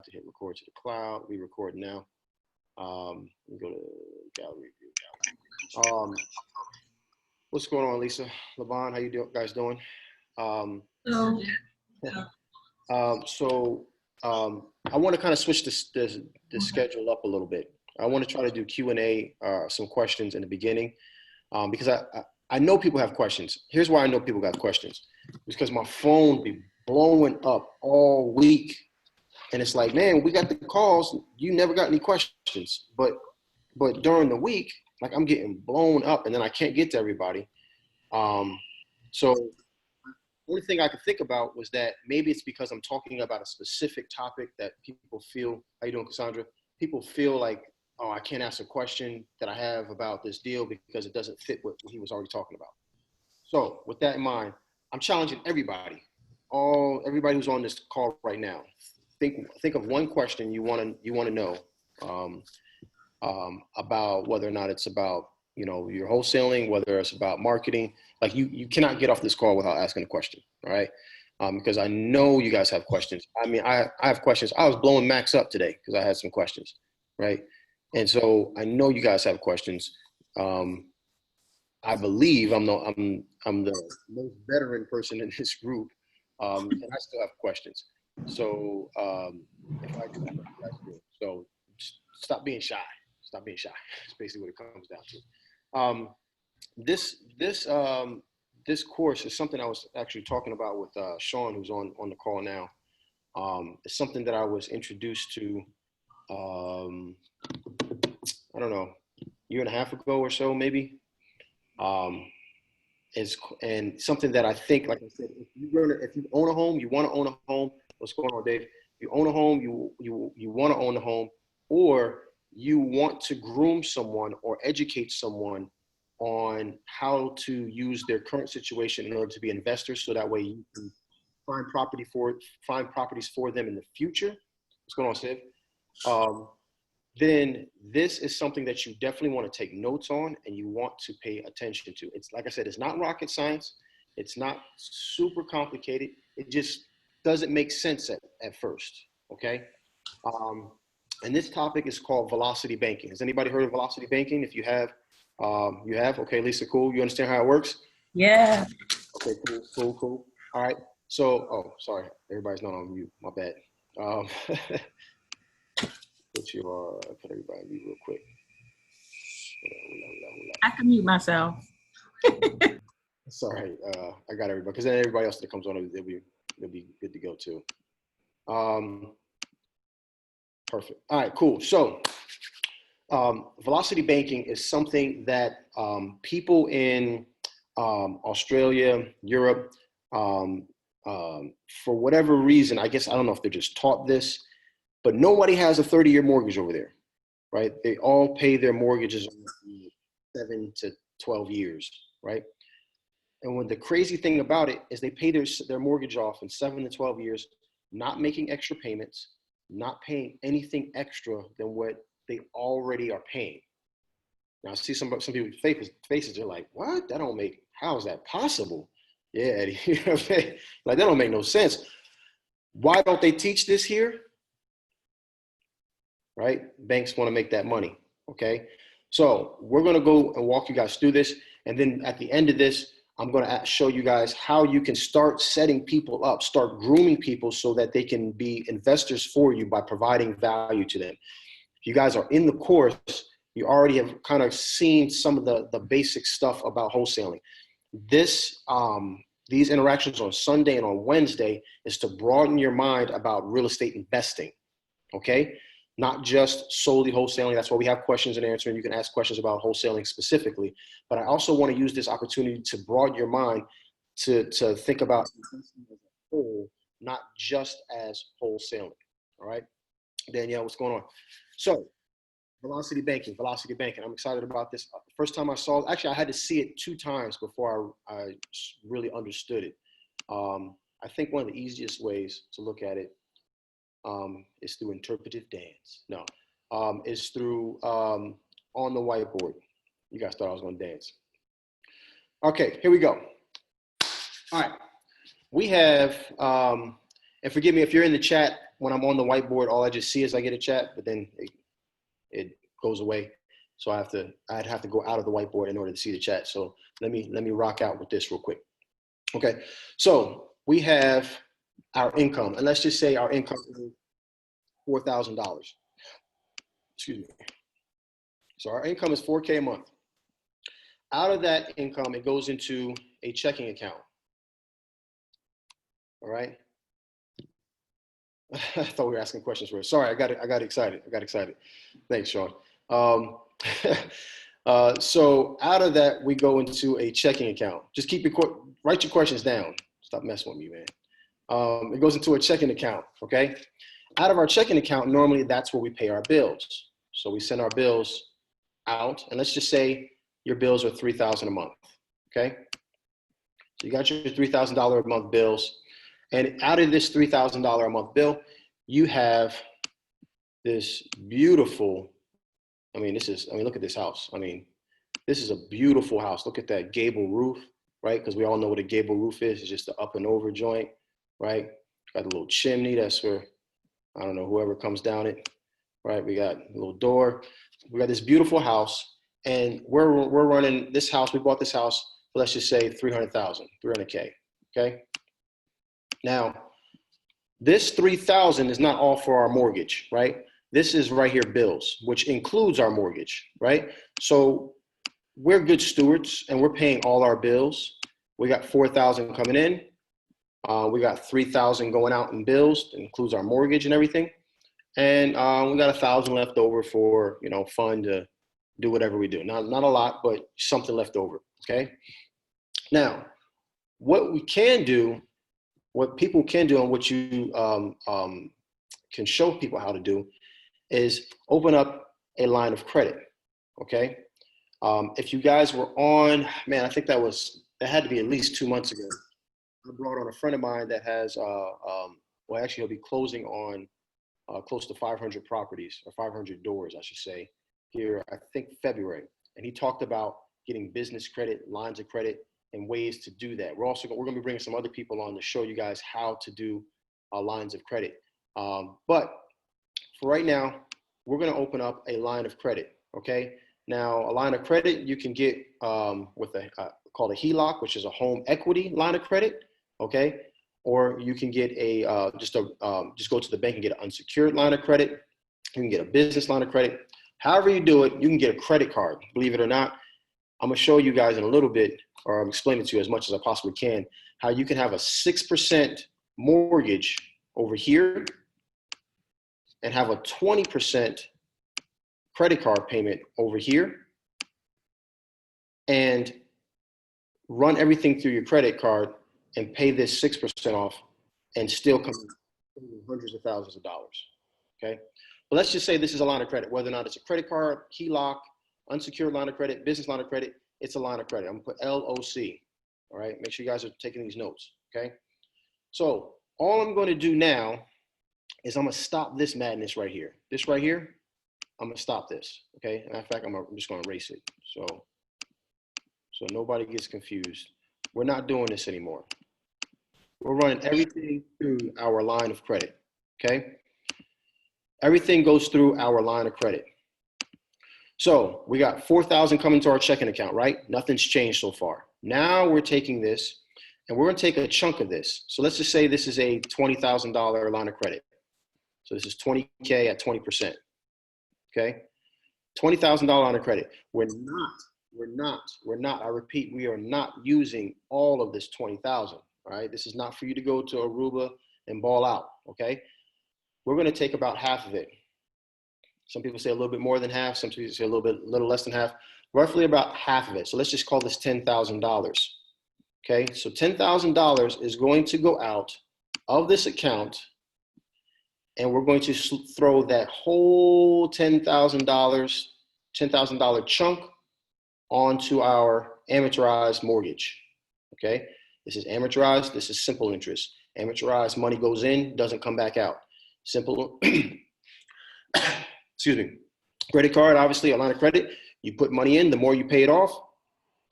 to hit record to the cloud. We record now. We go to gallery view. What's going on, Lisa? Levon, how you guys doing? Hello. I want to kind of switch the schedule up a little bit. I want to try to do Q&A, some questions in the beginning, because I know people have questions. Here's why I know people got questions. It's because my phone be blowing up all week. And it's like, man, we got the calls. You never got any questions. But during the week, like I'm getting blown up and then I can't get to everybody. So the only thing I could think about was that maybe it's because I'm talking about a specific topic that people feel, how you doing, Cassandra? People feel like, oh, I can't ask a question that I have about this deal because it doesn't fit what he was already talking about. So with that in mind, I'm challenging everybody, everybody who's on this call right now. Think of one question you want to know about whether or not it's about, you know, your wholesaling, whether it's about marketing. Like you cannot get off this call without asking a question, all right? Because I know you guys have questions. I mean, I have questions. I was blowing Max up today because I had some questions, right? And so I know you guys have questions. I believe I'm the most veteran person in this group, and I still have questions. So if I do, you guys do. So stop being shy. Stop being shy. That's basically what it comes down to. This course is something I was actually talking about with Sean, who's on the call now. It's something that I was introduced to, I don't know, a year and a half ago or so, maybe. And something that I think, like I said, if you own a home, you want to own a home. What's going on, Dave? You own a home, you want to own a home, or you want to groom someone or educate someone on how to use their current situation in order to be investors, so that way you can find properties for them in the future. What's going on, Sid? Then this is something that you definitely want to take notes on and you want to pay attention to. It's like I said, it's not rocket science. It's not super complicated. It just doesn't make sense at first, okay? And this topic is called velocity banking. Has anybody heard of velocity banking? If you have, you have? Okay, Lisa, cool. You understand how it works? Yeah. Okay, cool. All right. So, oh, sorry. Everybody's not on mute. My bad. Put everybody on mute real quick. I can mute myself. Sorry, I got everybody, because then everybody else that comes on, they'll be good to go too. Perfect. All right, cool. So, velocity banking is something that people in Australia, Europe, for whatever reason, I guess, I don't know if they're just taught this, but nobody has a 30-year mortgage over there, right? They all pay their mortgages 7 to 12 years, right? And what the crazy thing about it is they pay their mortgage off in 7 to 12 years, not making extra payments, not paying anything extra than what they already are paying. Now I see some people's faces, they're like, what? How is that possible? Yeah, Eddie, you know what I'm saying? Like, that don't make no sense. Why don't they teach this here? Right? Banks want to make that money, okay? So we're going to go and walk you guys through this. And then at the end of this, I'm going to show you guys how you can start setting people up, start grooming people so that they can be investors for you by providing value to them. If you guys are in the course, you already have kind of seen some of the basic stuff about wholesaling. These interactions on Sunday and on Wednesday is to broaden your mind about real estate investing, okay? Not just solely wholesaling. That's why we have questions and answers, and you can ask questions about wholesaling specifically. But I also want to use this opportunity to broaden your mind to think about investing as a whole, not just as wholesaling. All right, Danielle, what's going on? So, velocity banking. I'm excited about this. The first time I saw it, actually, I had to see it 2 times before I really understood it. I think one of the easiest ways to look at it is through interpretive dance. No, is through on the whiteboard. You guys thought I was going to dance. Okay, here we go. All right, we have, and forgive me if you're in the chat, when I'm on the whiteboard, all I just see is I get a chat, but then it goes away. So I'd have to go out of the whiteboard in order to see the chat. So let me rock out with this real quick. Okay, so we have our income, and let's just say our income is $4,000. Excuse me. So our income is $4K a month. Out of that income, it goes into a checking account. All right. I thought we were asking questions first. Sorry, I got excited. Thanks, Sean. So out of that, we go into a checking account. Just write your questions down. Stop messing with me, man. It goes into a checking account, okay? Out of our checking account, normally that's where we pay our bills. So we send our bills out, and let's just say your bills are $3,000 a month, okay? So you got your $3,000 a month bills, and out of this $3,000 a month bill, you have this beautiful, look at this house. This is a beautiful house. Look at that gable roof, right? Because we all know what a gable roof is. It's just an up and over joint, right? Got a little chimney. That's where, I don't know, whoever comes down it, right? We got a little door. We got this beautiful house, and we're running this house. We bought this house for, let's just say, $300K, okay? Now, this $3,000 is not all for our mortgage, right? This is right here, bills, which includes our mortgage, right? So we're good stewards, and we're paying all our bills. We got $4,000 coming in. We got $3,000 going out in bills. That includes our mortgage and everything. And we got $1,000 left over for, fun to do whatever we do. Not a lot, but something left over, okay? Now, what people can do, and what you can show people how to do, is open up a line of credit, okay? If you guys were on, man, I think that had to be at least 2 months ago. I brought on a friend of mine that has, actually he'll be closing on close to 500 properties, or 500 doors, I should say, here, I think February. And he talked about getting business credit, lines of credit, and ways to do that. We're going to be bringing some other people on to show you guys how to do lines of credit. But for right now, we're going to open up a line of credit, okay? Now, a line of credit you can get with called a HELOC, which is a home equity line of credit, okay? Or you can get just go to the bank and get an unsecured line of credit. You can get a business line of credit. However you do it, you can get a credit card. Believe it or not, I'm gonna show you guys in a little bit, or I'm explaining to you as much as I possibly can, how you can have a 6% mortgage over here and have a 20% credit card payment over here, and run everything through your credit card and pay this 6% off, and still come in hundreds of thousands of dollars, okay? But let's just say this is a line of credit, whether or not it's a credit card, HELOC, unsecured line of credit, business line of credit, it's a line of credit. I'm gonna put LOC, all right? Make sure you guys are taking these notes, okay? So all I'm gonna do now is I'm gonna stop this madness right here. This right here, I'm gonna stop this, okay? Matter of fact, I'm just gonna erase it, so nobody gets confused. We're not doing this anymore. We're running everything through our line of credit, okay? Everything goes through our line of credit. So we got $4,000 coming to our checking account, right? Nothing's changed so far. Now we're taking this, and we're gonna take a chunk of this. So let's just say this is a $20,000 line of credit. So this is 20K at 20%, okay? $20,000 line of credit. We're not, I repeat, we are not using all of this 20,000, all right? This is not for you to go to Aruba and ball out, okay? We're gonna take about half of it. Some people say a little bit more than half, some people say a little less than half, roughly about half of it. So let's just call this $10,000, okay? So $10,000 is going to go out of this account, and we're going to throw that whole $10,000 chunk onto our amortized mortgage, okay? This is amortized, this is simple interest. Amortized money goes in, doesn't come back out. Simple, excuse me. Credit card, obviously a line of credit, you put money in, the more you pay it off,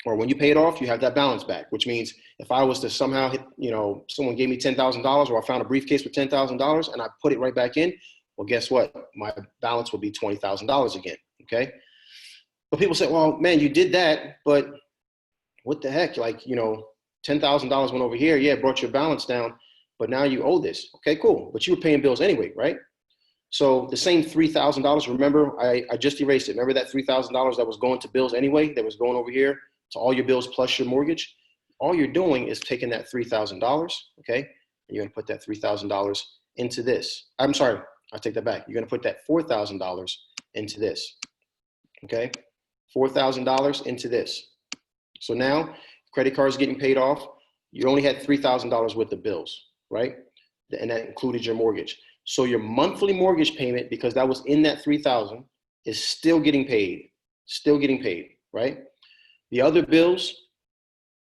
or when you pay it off, you have that balance back, which means if I was to somehow hit, someone gave me $10,000 or I found a briefcase with $10,000 and I put it right back in, well, guess what? My balance will be $20,000 again, okay? But people say, well, man, you did that, but what the heck? Like, $10,000 went over here. Yeah, it brought your balance down, but now you owe this. Okay, cool. But you were paying bills anyway, right? So the same $3,000, remember, I just erased it. Remember that $3,000 that was going to bills anyway, that was going over here to all your bills plus your mortgage? All you're doing is taking that $3,000, okay? And you're gonna put that $3,000 into this. I'm sorry, I'll take that back. You're gonna put that $4,000 into this, okay? $4,000 into this. So now, credit card is getting paid off. You only had $3,000 worth of bills, right? And that included your mortgage. So your monthly mortgage payment, because that was in that $3,000, is still getting paid, right? The other bills,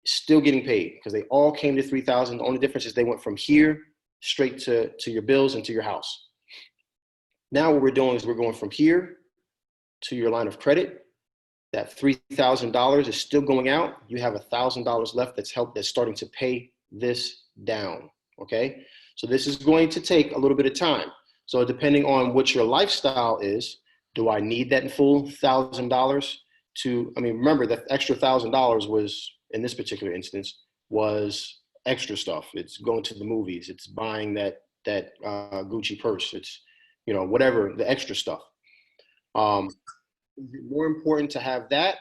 still getting paid because they all came to $3,000. The only difference is they went from here straight to your bills and to your house. Now what we're doing is we're going from here to your line of credit. That $3,000 is still going out. You have $1,000 left that's starting to pay this down, okay? So this is going to take a little bit of time. So depending on what your lifestyle is, do I need that full $1,000 remember that extra $1,000 was, in this particular instance, was extra stuff. It's going to the movies. It's buying that Gucci purse. It's, whatever, the extra stuff. Is it more important to have that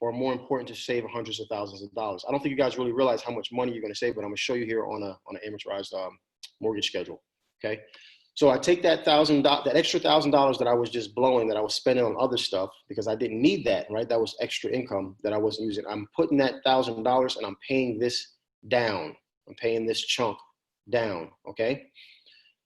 or more important to save hundreds of thousands of dollars? I don't think you guys really realize how much money you're going to save, but I'm going to show you here on an amortized mortgage schedule, okay? So I take that extra $1,000 that I was just blowing, that I was spending on other stuff because I didn't need that, right? That was extra income that I wasn't using. I'm putting that $1,000 and I'm paying this down. I'm paying this chunk down, okay?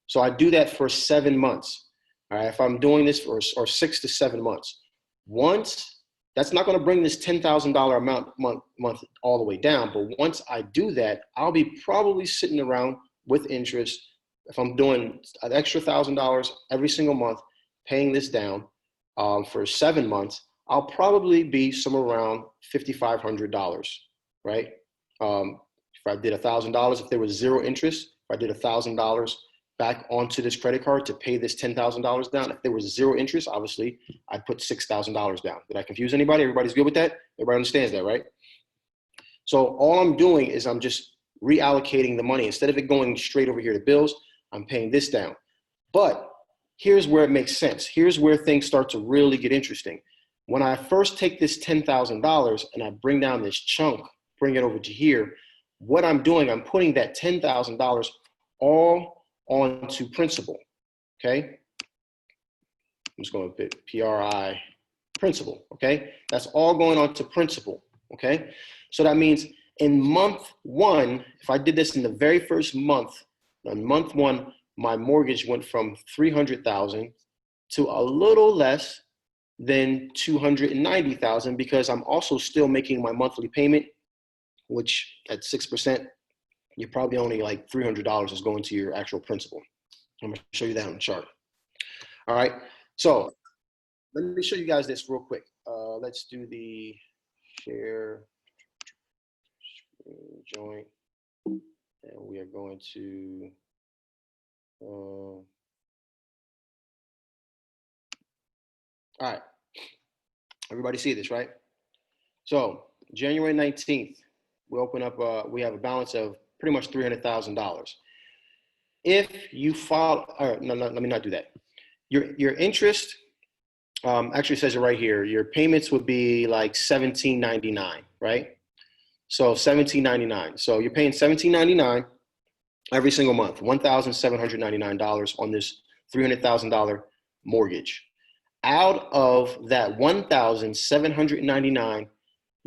So I do that for 7 months, all right? If I'm doing this for 6 to 7 months, once, that's not gonna bring this $10,000 month all the way down, but once I do that, I'll be probably sitting around with interest. If I'm doing an extra $1,000 every single month, paying this down for 7 months, I'll probably be somewhere around $5,500, right? If I did $1,000, if there was zero interest, if I did $1,000 back onto this credit card to pay this $10,000 down, if there was zero interest, obviously I'd put $6,000 down. Did I confuse anybody? Everybody's good with that? Everybody understands that, right? So all I'm doing is I'm just reallocating the money. Instead of it going straight over here to bills, I'm paying this down. But here's where it makes sense. Here's where things start to really get interesting. When I first take this $10,000 and I bring down this chunk, bring it over to here, what I'm doing, I'm putting that $10,000 all onto principal, okay? I'm just going to put PRI, principal, okay? That's all going on to principal, okay? So that means in month one, if I did this in the very first month, on month one, my mortgage went from $300,000 to a little less than $290,000 because I'm also still making my monthly payment, which at 6%, you're probably only like $300 is going to your actual principal. I'm gonna show you that on the chart. All right, so let me show you guys this real quick. Let's do the share joint. And we are going to, all right, everybody see this, right? So January 19th, we open up, we have a balance of pretty much $300,000. If you follow, all right, no, let me not do that. Your interest, actually says it right here, your payments would be like $17.99, right? So $17.99. So you're paying $17.99 every single month, $1,799 on this $300,000 mortgage. Out of that $1,799,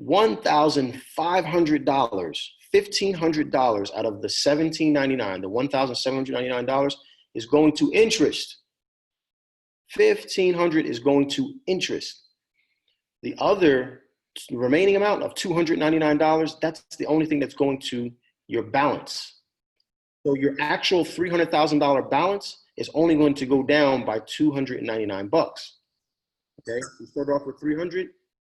$1,500, $1,500 out of the $17.99, the $1,799 is going to interest. $1,500 is going to interest. The other remaining amount of $299, that's the only thing that's going to your balance. So your actual $300,000 balance is only going to go down by $299. Okay, we started off with 300.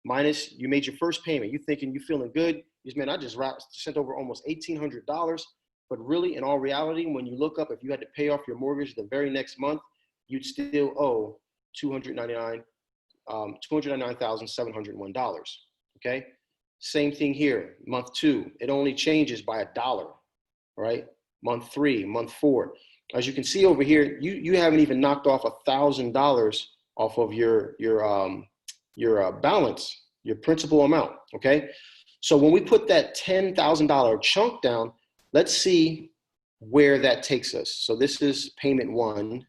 minus you made your first payment. You thinking you feeling good. You just, man, I just sent over almost $1,800. But really, in all reality, when you look up, if you had to pay off your mortgage the very next month, you'd still owe $299,701. Okay. Same thing here. Month 2, it only changes by $1. Right. Month 3, month 4. As you can see over here, you haven't even knocked off $1,000 off of your balance, your principal amount. Okay. So when we put that $10,000 chunk down, let's see where that takes us. So this is payment 1,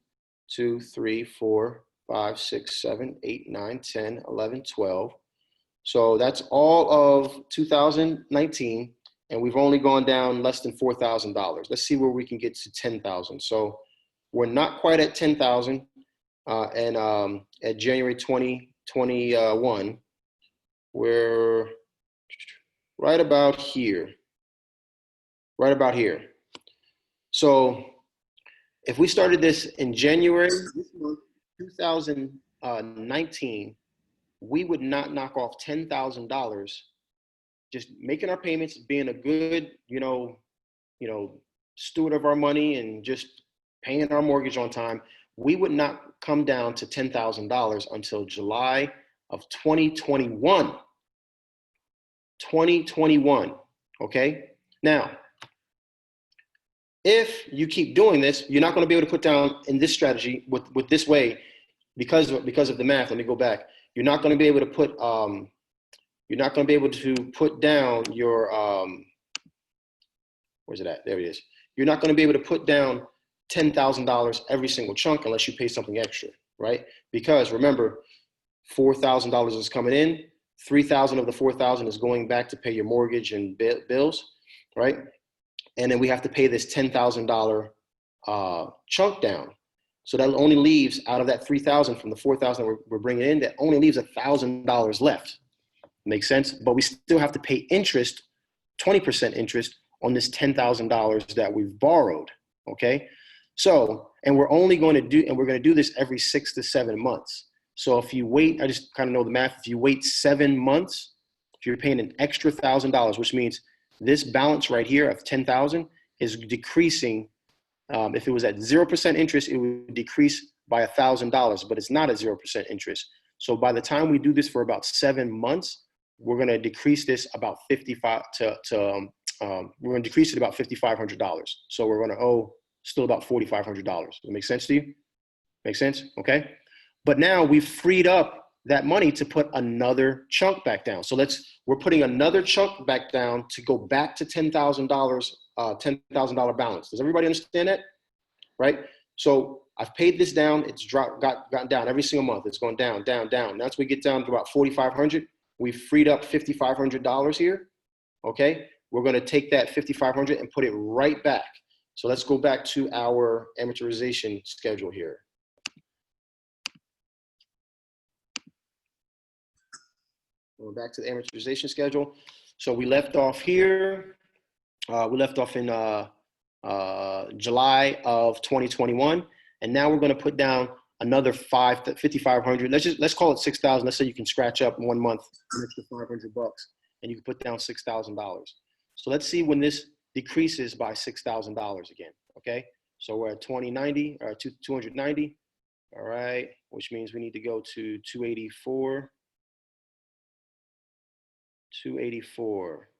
2, 3, 4, 5, 6, 7, 8, 9, 10, 11, 12. So that's all of 2019. And we've only gone down less than $4,000. Let's see where we can get to 10,000. So we're not quite at 10,000. And at January 2021, we're right about here. Right about here. So if we started this in January 2019, we would not knock off $10,000 just making our payments, being a good, steward of our money and just paying our mortgage on time. We would not come down to $10,000 until July of 2021. 2021. Okay. Now, if you keep doing this, you're not going to be able to put down in this strategy with this way because of the math. Let me go back. You're not going to be able to put down your where's it at? There it is. You're not going to be able to put down $10,000 every single chunk unless you pay something extra, right? Because remember, $4,000 is coming in, $3,000 of the $4,000 is going back to pay your mortgage and bills, right? And then we have to pay this $10,000 chunk down. So that only leaves, out of that $3,000 from the $4,000 we're bringing in, that only leaves $1,000 left. Makes sense? But we still have to pay interest, 20% interest on this $10,000 that we've borrowed. Okay. So, and we're going to do this every 6 to 7 months. So if you wait, I just kind of know the math. If you wait 7 months, if you're paying an extra $1,000, which means this balance right here of 10,000 is decreasing. If it was at 0% interest, it would decrease by $1,000, but it's not at 0% interest. So by the time we do this for about 7 months, we're going to decrease this about $5,500. So we're going to owe still about $4,500. Does that make sense to you? Make sense? Okay. But now we've freed up that money to put another chunk back down. So we're putting another chunk back down to go back to $10,000 balance. Does everybody understand that? Right? So I've paid this down. It's gotten down every single month. It's going down, down, down. That's we get down to about $4,500. We've freed up $5,500 here. Okay. We're going to take that $5,500 and put it right back. So let's go back to our amortization schedule here. Going back to the amortization schedule. So we left off here. We left off in July of 2021. And now we're going to put down another $5,500. Let's call it $6,000. Let's say you can scratch up 1 month an extra $500 and you can put down $6,000. So let's see when this decreases by $6,000 again. Okay. So we're at 290. All right. Which means we need to go to 284. 284.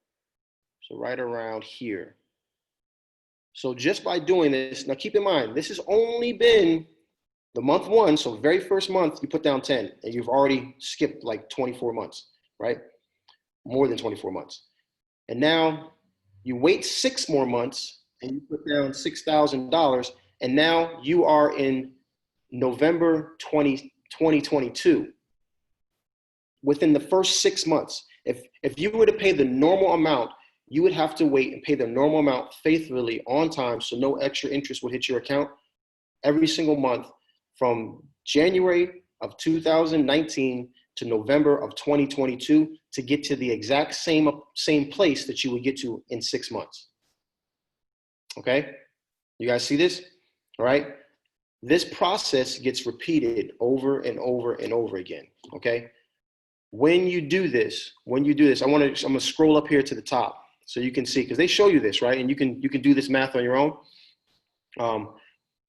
So right around here. So just by doing this, now keep in mind, this has only been the month 1. So very first month, you put down 10 and you've already skipped like 24 months, right? More than 24 months. And now you wait 6 more months and you put down $6,000. And now you are in November 2022. Within the first 6 months, if you were to pay the normal amount, you would have to wait and pay the normal amount faithfully on time so no extra interest would hit your account every single month from January of 2019 to November of 2022 to get to the exact same place that you would get to in 6 months. Okay? You guys see this? All right? This process gets repeated over and over and over again. Okay? When you do this, I'm gonna scroll up here to the top so you can see, because they show you this, right? And you can do this math on your own.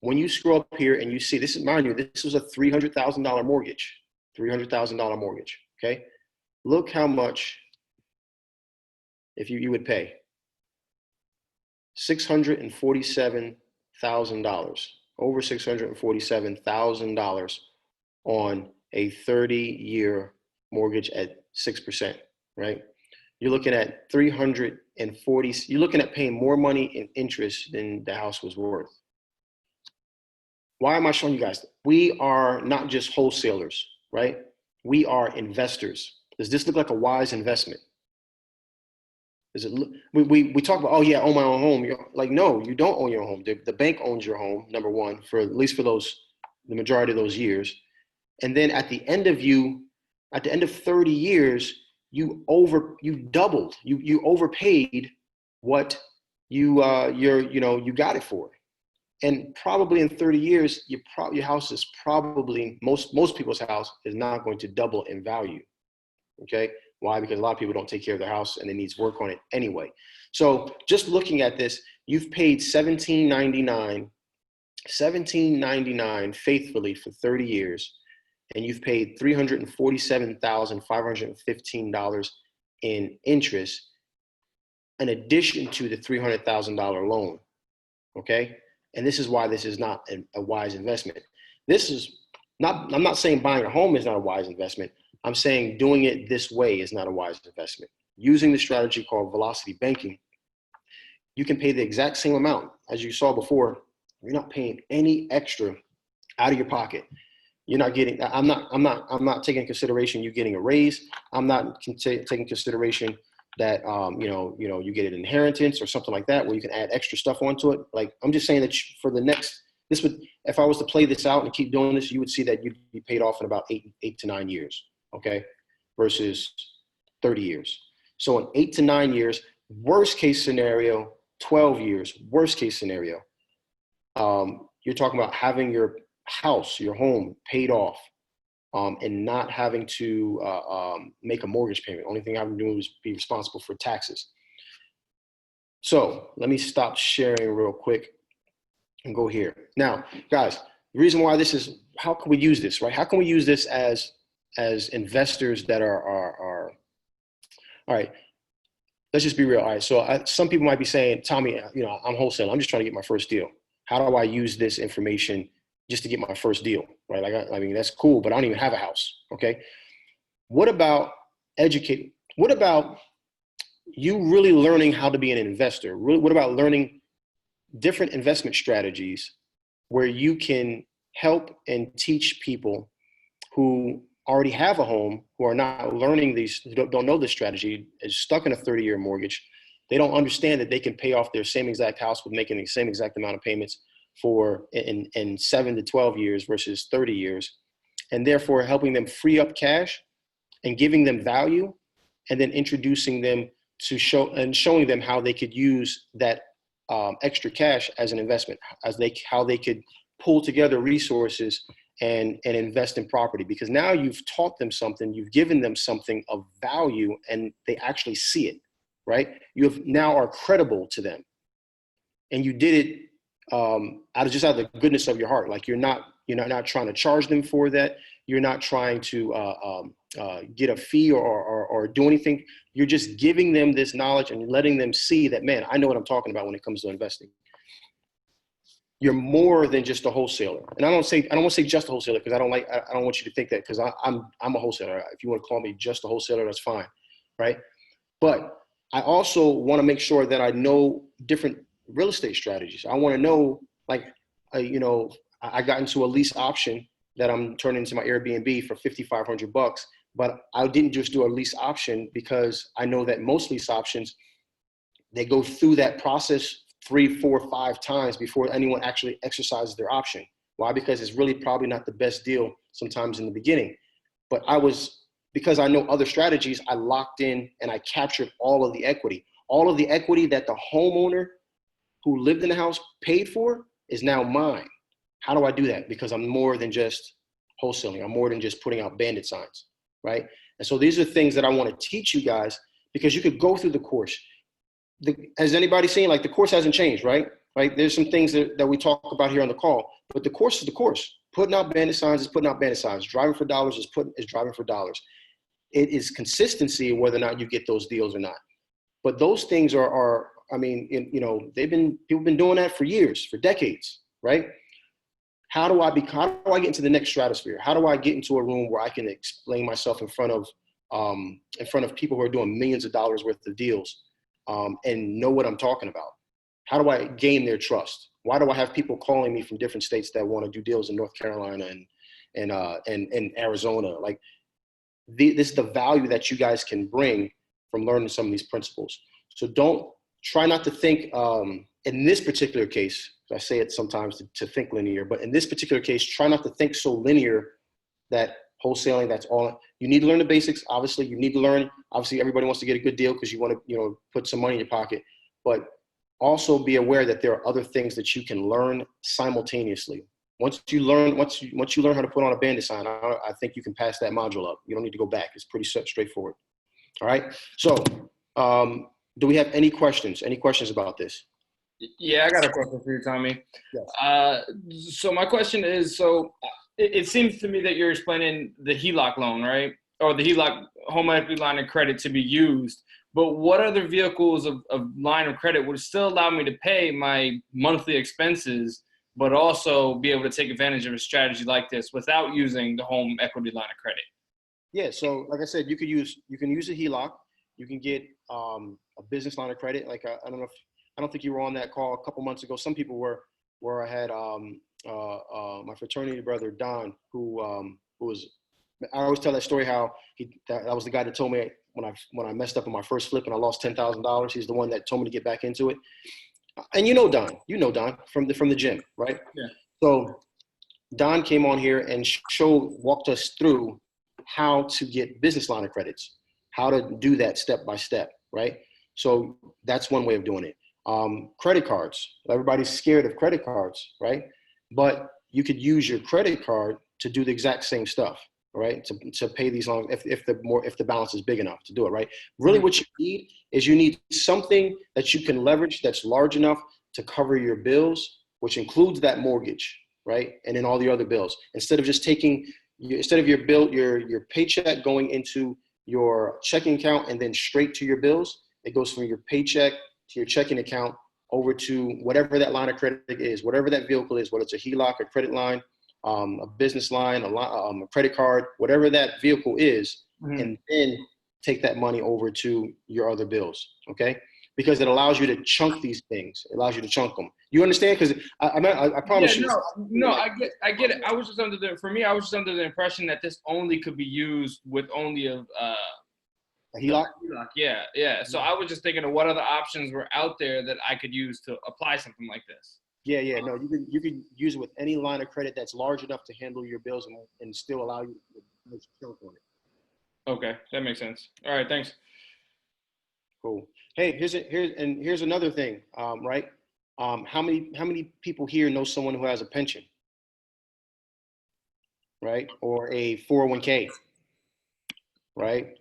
When you scroll up here and you see, this is, mind you, this was a $300,000 mortgage, $300,000 mortgage, okay? Look how much, if you would pay, $647,000, over $647,000 on a 30-year mortgage at 6%, right? You're looking at you're looking at paying more money in interest than the house was worth. Why am I showing you guys? We are not just wholesalers, right? We are investors. Does this look like a wise investment? Does it look, we talk about, oh yeah, I own my own home. You're like, no, you don't own your home. The bank owns your home, number one, for at least for the majority of those years. And then at the end of 30 years, you doubled, you overpaid what you got it for. And probably in 30 years, your house is probably, most people's house is not going to double in value. Okay. Why? Because a lot of people don't take care of their house and it needs work on it anyway. So just looking at this, you've paid $17.99 faithfully for 30 years, and you've paid $347,515 in interest, in addition to the $300,000 loan. Okay. And this is why this is not a wise investment. I'm not saying buying a home is not a wise investment. I'm saying doing it this way is not a wise investment. Using the strategy called velocity banking, you can pay the exact same amount. As you saw before, you're not paying any extra out of your pocket. You're not getting, I'm not taking consideration you getting a raise. I'm not taking consideration that, you get an inheritance or something like that, where you can add extra stuff onto it. Like, I'm just saying that for the next, if I was to play this out and keep doing this, you would see that you'd be paid off in about 8 to 9 years. Okay. Versus 30 years. So in 8 to 9 years, worst case scenario, 12 years, worst case scenario, you're talking about having your house, your home paid off, and not having to make a mortgage payment. Only thing having to do is be responsible for taxes. So let me stop sharing real quick and go here. Now, guys, the reason why this is, how can we use this, right? How can we use this as investors that are all right, let's just be real. All right, so some people might be saying, Tommy, I'm wholesaling. I'm just trying to get my first deal. How do I use this information just to get my first deal, right? Like, I mean, that's cool, but I don't even have a house, okay? What about what about you really learning how to be an investor? What about learning different investment strategies where you can help and teach people who already have a home, who are not learning these, who don't know this strategy, is stuck in a 30-year mortgage. They don't understand that they can pay off their same exact house with making the same exact amount of payments in 7 to 12 years versus 30 years, and therefore helping them free up cash and giving them value, and then introducing them to showing them how they could use that extra cash as an investment, how they could pull together resources and invest in property. Because now you've taught them something, you've given them something of value, and they actually see it, right? You have now are credible to them, and you did it out of the goodness of your heart. Like, you're not trying to charge them for that. You're not trying to get a fee or do anything. You're just giving them this knowledge and letting them see that, man, I know what I'm talking about when it comes to investing. You're more than just a wholesaler. And I don't want to say just a wholesaler, because I don't want you to think that, because I'm a wholesaler. If you want to call me just a wholesaler, that's fine, right? But I also want to make sure that I know different real estate strategies. I want to know, like, I got into a lease option that I'm turning into my Airbnb for $5,500, but I didn't just do a lease option because I know that most lease options, they go through that process 3, 4, 5 times before anyone actually exercises their option. Why? Because it's really probably not the best deal sometimes in the beginning. But because I know other strategies, I locked in and I captured all of the equity. All of the equity that the homeowner who lived in the house paid for is now mine. How do I do that? Because I'm more than just wholesaling. I'm more than just putting out bandit signs, right? And so these are things that I want to teach you guys, because you could go through the course. Has anybody seen, like, the course hasn't changed, right? Right? There's some things that we talk about here on the call, but the course is the course. Putting out bandit signs is putting out bandit signs. Driving for dollars is driving for dollars. It is consistency whether or not you get those deals or not. But those things are I mean, people have been doing that for years, for decades, right? How do I get into the next stratosphere? How do I get into a room where I can explain myself in front of people who are doing millions of dollars worth of deals, and know what I'm talking about? How do I gain their trust? Why do I have people calling me from different states that want to do deals in North Carolina and Arizona? Like, this is the value that you guys can bring from learning some of these principles. So try not to think, in this particular case, I say it sometimes to think linear, but in this particular case, try not to think so linear that wholesaling, that's all. You need to learn the basics. Obviously, you need to learn. Obviously, everybody wants to get a good deal because you want to, put some money in your pocket. But also be aware that there are other things that you can learn simultaneously. Once you learn how to put on a bandit sign, I think you can pass that module up. You don't need to go back. It's pretty straightforward. All right. So, do we have any questions? Any questions about this? Yeah, I got a question for you, Tommy. Yes. So my question is, it seems to me that you're explaining the HELOC loan, right? Or the HELOC home equity line of credit to be used. But what other vehicles of line of credit would still allow me to pay my monthly expenses, but also be able to take advantage of a strategy like this without using the home equity line of credit? Yeah. So, like I said, you can use a HELOC. You can get a business line of credit. Like, I don't think you were on that call a couple months ago. Some people were, where I had my fraternity brother Don, who was. I always tell that story how that was the guy that told me when I messed up on my first flip and I lost $10,000. He's the one that told me to get back into it. And Don from the gym, right? Yeah. So Don came on here and walked us through how to get business line of credits, how to do that step by step, right? So that's one way of doing it. Credit cards. Everybody's scared of credit cards, right? But you could use your credit card to do the exact same stuff, right? To pay these loans if the balance is big enough to do it, right? Really, what you need something that you can leverage that's large enough to cover your bills, which includes that mortgage, right? And then all the other bills. Instead of your paycheck going into your checking account and then straight to your bills, it goes from your paycheck to your checking account over to whatever that line of credit is, whatever that vehicle is, whether it's a HELOC, a credit line, a business line, a credit card, whatever that vehicle is, and then take that money over to your other bills, okay? Because it allows you to chunk these things. It allows you to chunk them. You understand? Because I promise you. No, I get it. I was just under the impression that this only could be used with only a HELOC? Yeah. So I was just thinking of what other options were out there that I could use to apply something like this. Yeah. No, you can use it with any line of credit that's large enough to handle your bills and still allow you to chunk on it. Okay, that makes sense. All right, thanks. Cool. Hey, here's another thing, right? How many people here know someone who has a pension, right? Or a 401k, right?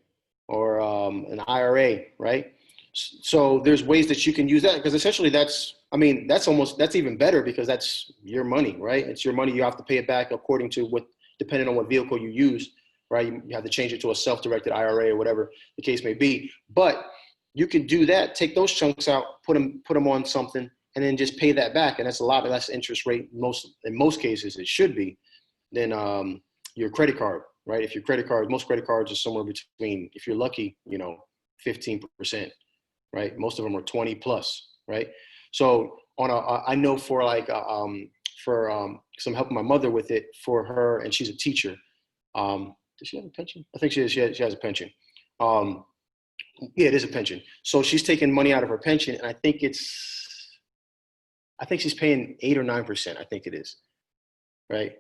Or an IRA, right? So there's ways that you can use that, because essentially that's even better, because that's your money, right? It's your money. You have to pay it back according to depending on what vehicle you use, right? You have to change it to a self-directed IRA or whatever the case may be. But you can do that, take those chunks out, put them on something, and then just pay that back. And that's a lot less interest rate, in most cases it should be, than your credit card, right? If your most credit cards are somewhere between, if you're lucky, 15%, right? Most of them are 20 plus, right? So I know for some helping my mother with it for her, and she's a teacher. Does she have a pension? I think she has a pension. Yeah, it is a pension. So she's taking money out of her pension, and I think she's paying 8 or 9%. I think it is, right?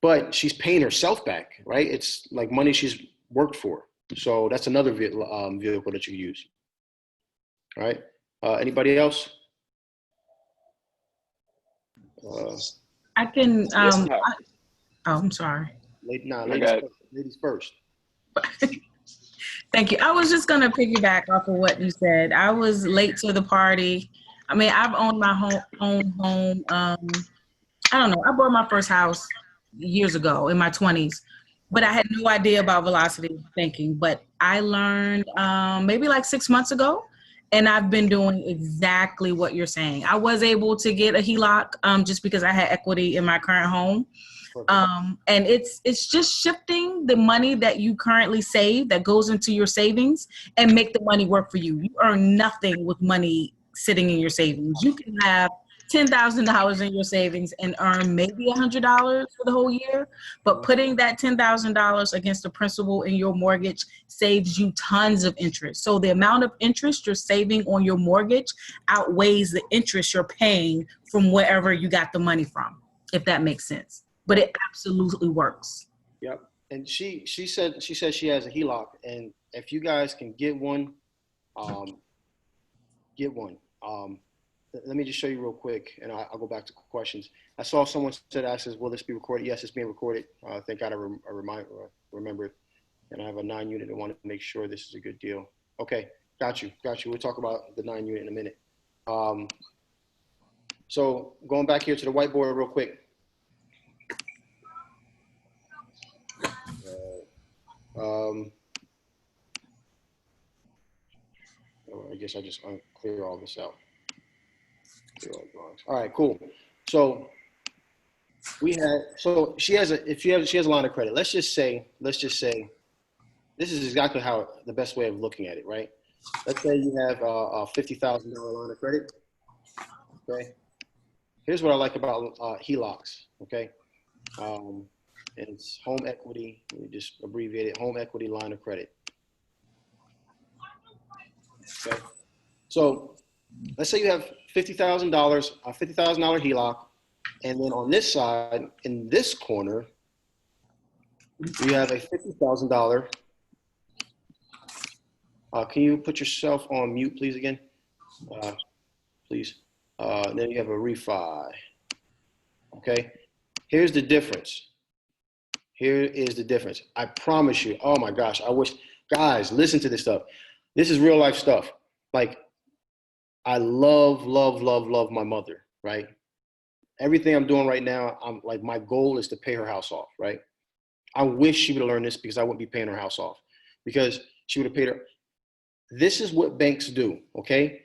But she's paying herself back, right? It's like money she's worked for. So that's another vehicle that you can use. All right. Anybody else? I can. I'm sorry. Ladies first. Thank you. I was just going to piggyback off of what you said. I was late to the party. I mean, I've owned my own home. I don't know. I bought my first house years ago in my 20s, but I had no idea about velocity thinking. But I learned maybe like 6 months ago, and I've been doing exactly what you're saying. I was able to get a HELOC just because I had equity in my current home. And it's just shifting the money that you currently save that goes into your savings and make the money work for you. You earn nothing with money sitting in your savings. You can have $10,000 in your savings and earn maybe $100 for the whole year, but putting that $10,000 against the principal in your mortgage saves you tons of interest. So the amount of interest you're saving on your mortgage outweighs the interest you're paying from wherever you got the money from, if that makes sense. But it absolutely works. Yep. And she said she has a HELOC, and if you guys can get one, get one. Let me just show you real quick, and I'll go back to questions. I saw someone said, will this be recorded? Yes, it's being recorded. Thank God I remember it. And I have a 9-unit and want to make sure this is a good deal. Okay, got you. We'll talk about the 9-unit in a minute. So going back here to the whiteboard real quick. I guess I just clear all this out. All right, cool. So she has a line of credit. Let's just say this is exactly how the best way of looking at it, right? Let's say you have a $50,000 line of credit. Okay. Here's what I like about HELOCs. Okay. And it's home equity. Let me just abbreviate it. Home equity line of credit. Okay. So let's say you have $50,000, a $50,000 HELOC, and then on this side, in this corner, you have a $50,000. Can you put yourself on mute, please, again? Please. And then you have a refi. Okay. Here's the difference. Here is the difference. I promise you. Oh my gosh. I wish, guys, listen to this stuff. This is real life stuff. Like, I love my mother, right? Everything I'm doing right now, I'm like, my goal is to pay her house off, right? I wish she would have learned this because I wouldn't be paying her house off, because she would have paid her. This is what banks do, okay?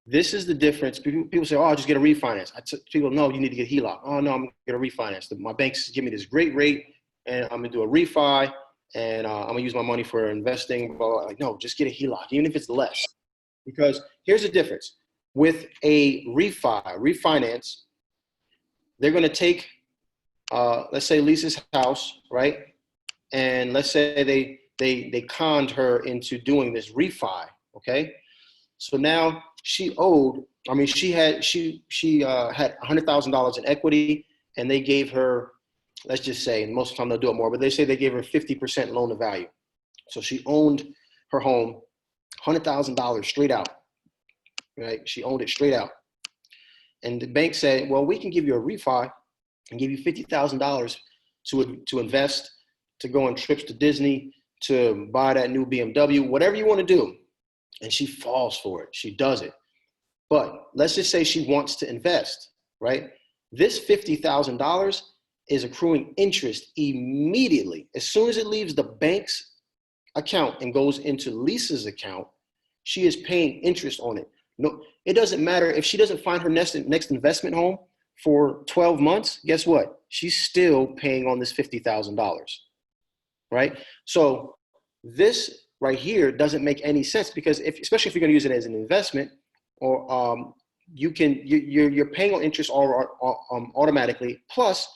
This is the difference. People say, oh, I'll just get a refinance. People, no, you need to get HELOC. Oh, no, I'm going to get a refinance. My banks give me this great rate, and I'm going to do a refi, and I'm going to use my money for investing. Blah, blah, blah. Like, no, just get a HELOC, even if it's less. Because here's the difference. With a refinance, they're going to take, let's say, Lisa's house, right? And let's say they conned her into doing this refi, okay? So now she had $100,000 in equity, and they gave her, let's just say, and most of the time they'll do it more, but they say they gave her 50% loan to value. So she owned her home, $100,000 straight out, right? She owned it straight out. And the bank said, well, we can give you a refi and give you $50,000 to invest, to go on trips to Disney, to buy that new BMW, whatever you want to do. And she falls for it. She does it. But let's just say she wants to invest, right? This $50,000 is accruing interest immediately. As soon as it leaves the bank's account and goes into Lisa's account, she is paying interest on it. No, it doesn't matter if she doesn't find her next investment home for 12 months, guess what? She's still paying on this $50,000, right? So this right here doesn't make any sense, because especially if you're going to use it as an investment, or you're paying on interest automatically. Plus,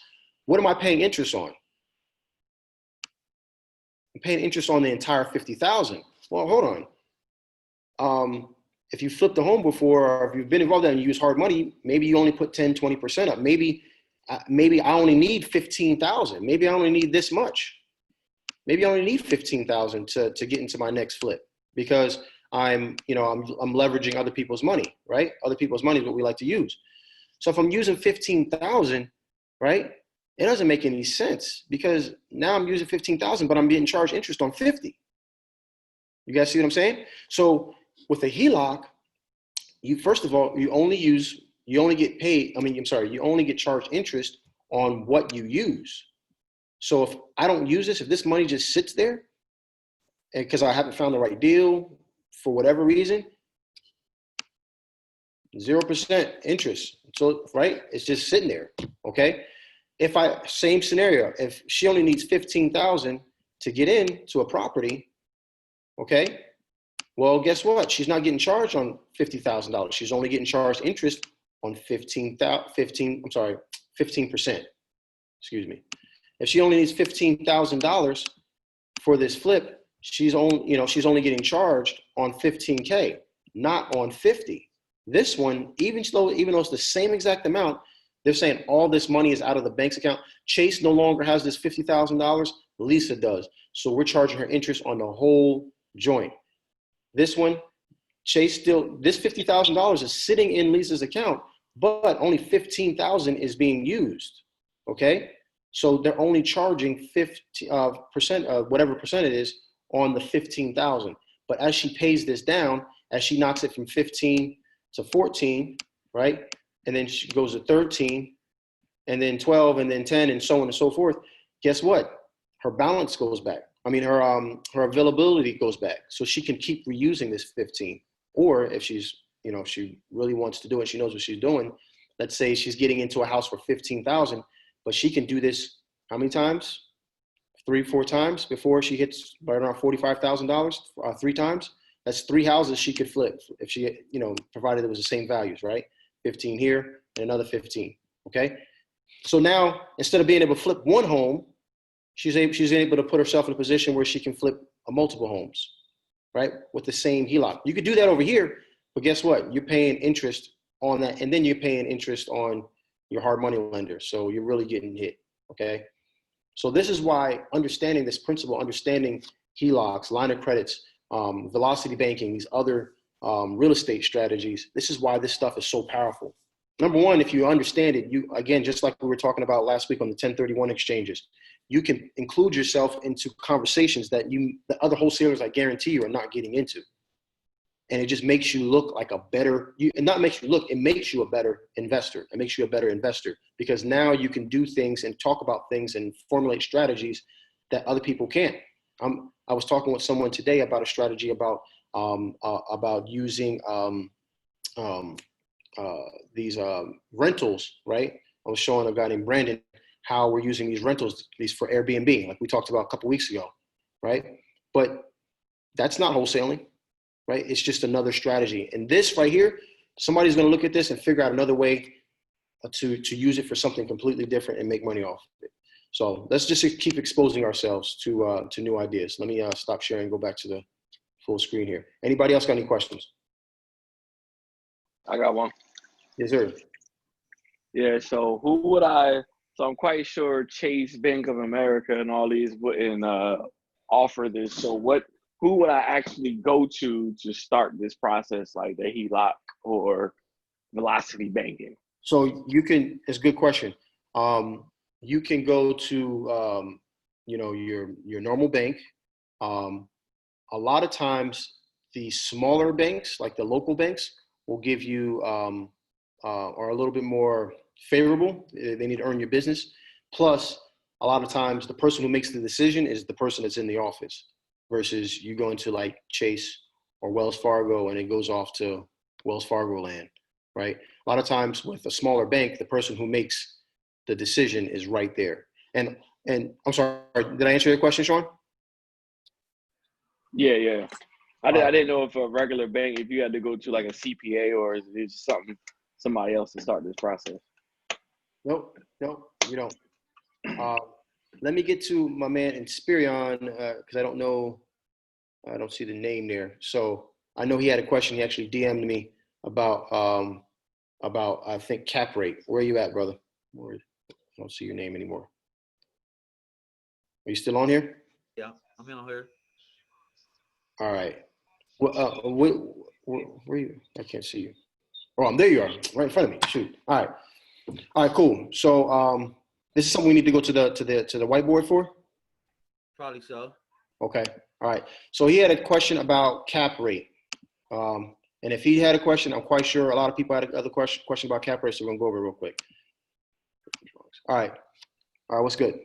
what am I paying interest on? I'm paying interest on the entire $50,000. Well, hold on. If you flipped the home before, or if you've been involved in it and you use hard money, maybe you only put 10, 20% up. Maybe I only need 15,000. Maybe I only need this much. Maybe I only need 15,000 to get into my next flip, because I'm leveraging other people's money, right? Other people's money is what we like to use. So if I'm using 15,000, right? It doesn't make any sense because now I'm using 15,000, but I'm getting charged interest on 50. You guys see what I'm saying? So with a HELOC, first of all, you only get paid. You only get charged interest on what you use. So if I don't use this, if this money just sits there, and because I haven't found the right deal for whatever reason, 0% interest. So, right, it's just sitting there. Okay. Same scenario, if she only needs 15,000 to get into a property, okay, well, guess what? She's not getting charged on $50,000. She's only getting charged interest on 15%. Excuse me. If she only needs $15,000 for this flip, she's only getting charged on 15K, not on 50. This one, even though it's the same exact amount, they're saying all this money is out of the bank's account. Chase no longer has this $50,000. Lisa does. So we're charging her interest on the whole joint. This one, this $50,000 is sitting in Lisa's account, but only 15,000 is being used. Okay. So they're only charging 50% of whatever percent it is on the 15,000. But as she pays this down, as she knocks it from 15 to 14, right? And then she goes to 13 and then 12 and then 10 and so on and so forth. Guess what? Her balance goes back. Her availability goes back. So she can keep reusing this 15. Or if she really wants to do it, she knows what she's doing. Let's say she's getting into a house for 15,000, but she can do this how many times? 3-4 times before she hits right around $45,000, 3 times. That's 3 houses she could flip if she, provided it was the same values, right? 15 here and another 15, okay? So now, instead of being able to flip one home, she's able to put herself in a position where she can flip multiple homes, right? With the same HELOC. You could do that over here, but guess what? You're paying interest on that, and then you're paying interest on your hard money lender. So you're really getting hit, okay? So this is why understanding this principle, understanding HELOCs, line of credits, velocity banking, these other real estate strategies, this is why this stuff is so powerful. Number one, if you understand it, again, just like we were talking about last week on the 1031 exchanges, you can include yourself into conversations that the other wholesalers, I guarantee you, are not getting into. And it just makes you look like it makes you a better investor. It makes you a better investor because now you can do things and talk about things and formulate strategies that other people can't. I was talking with someone today about a strategy about using these rentals, right? I was showing a guy named Brandon how we're using these rentals, these for Airbnb, like we talked about a couple weeks ago, right? But that's not wholesaling. Right? It's just another strategy. And this right here, somebody's going to look at this and figure out another way to use it for something completely different and make money off of it. So let's just keep exposing ourselves to new ideas. Let me stop sharing and go back to the full screen here. Anybody else got any questions? I got one. Yes, sir. Yeah, so I'm quite sure Chase, Bank of America, and all these wouldn't offer this. So who would I actually go to start this process, like the HELOC or velocity banking? So it's a good question. You can go to, your normal bank. A lot of times the smaller banks, like the local banks, will give you, are a little bit more favorable. They need to earn your business. Plus, a lot of times the person who makes the decision is the person that's in the office. Versus you going to like Chase or Wells Fargo and it goes off to Wells Fargo land, right? A lot of times with a smaller bank, the person who makes the decision is right there. And I'm sorry, did I answer your question, Sean? Yeah. I didn't know if a regular bank, if you had to go to like a CPA or is it somebody else to start this process? Nope, you don't. Let me get to my man Inspirion because I don't see the name there. So I know he had a question. He actually DM'd me about I think cap rate. Where are you at, brother? I don't see your name anymore. Are you still on here? Yeah, I'm on here. All right. Well, where are you? I can't see you. Oh, there you are, right in front of me. Shoot. All right, cool. So This is something we need to go to the whiteboard for? Probably so. Okay, all right. So he had a question about cap rate. And if he had a question, I'm quite sure a lot of people had another question about cap rate, so we're gonna go over it real quick. All right, what's good?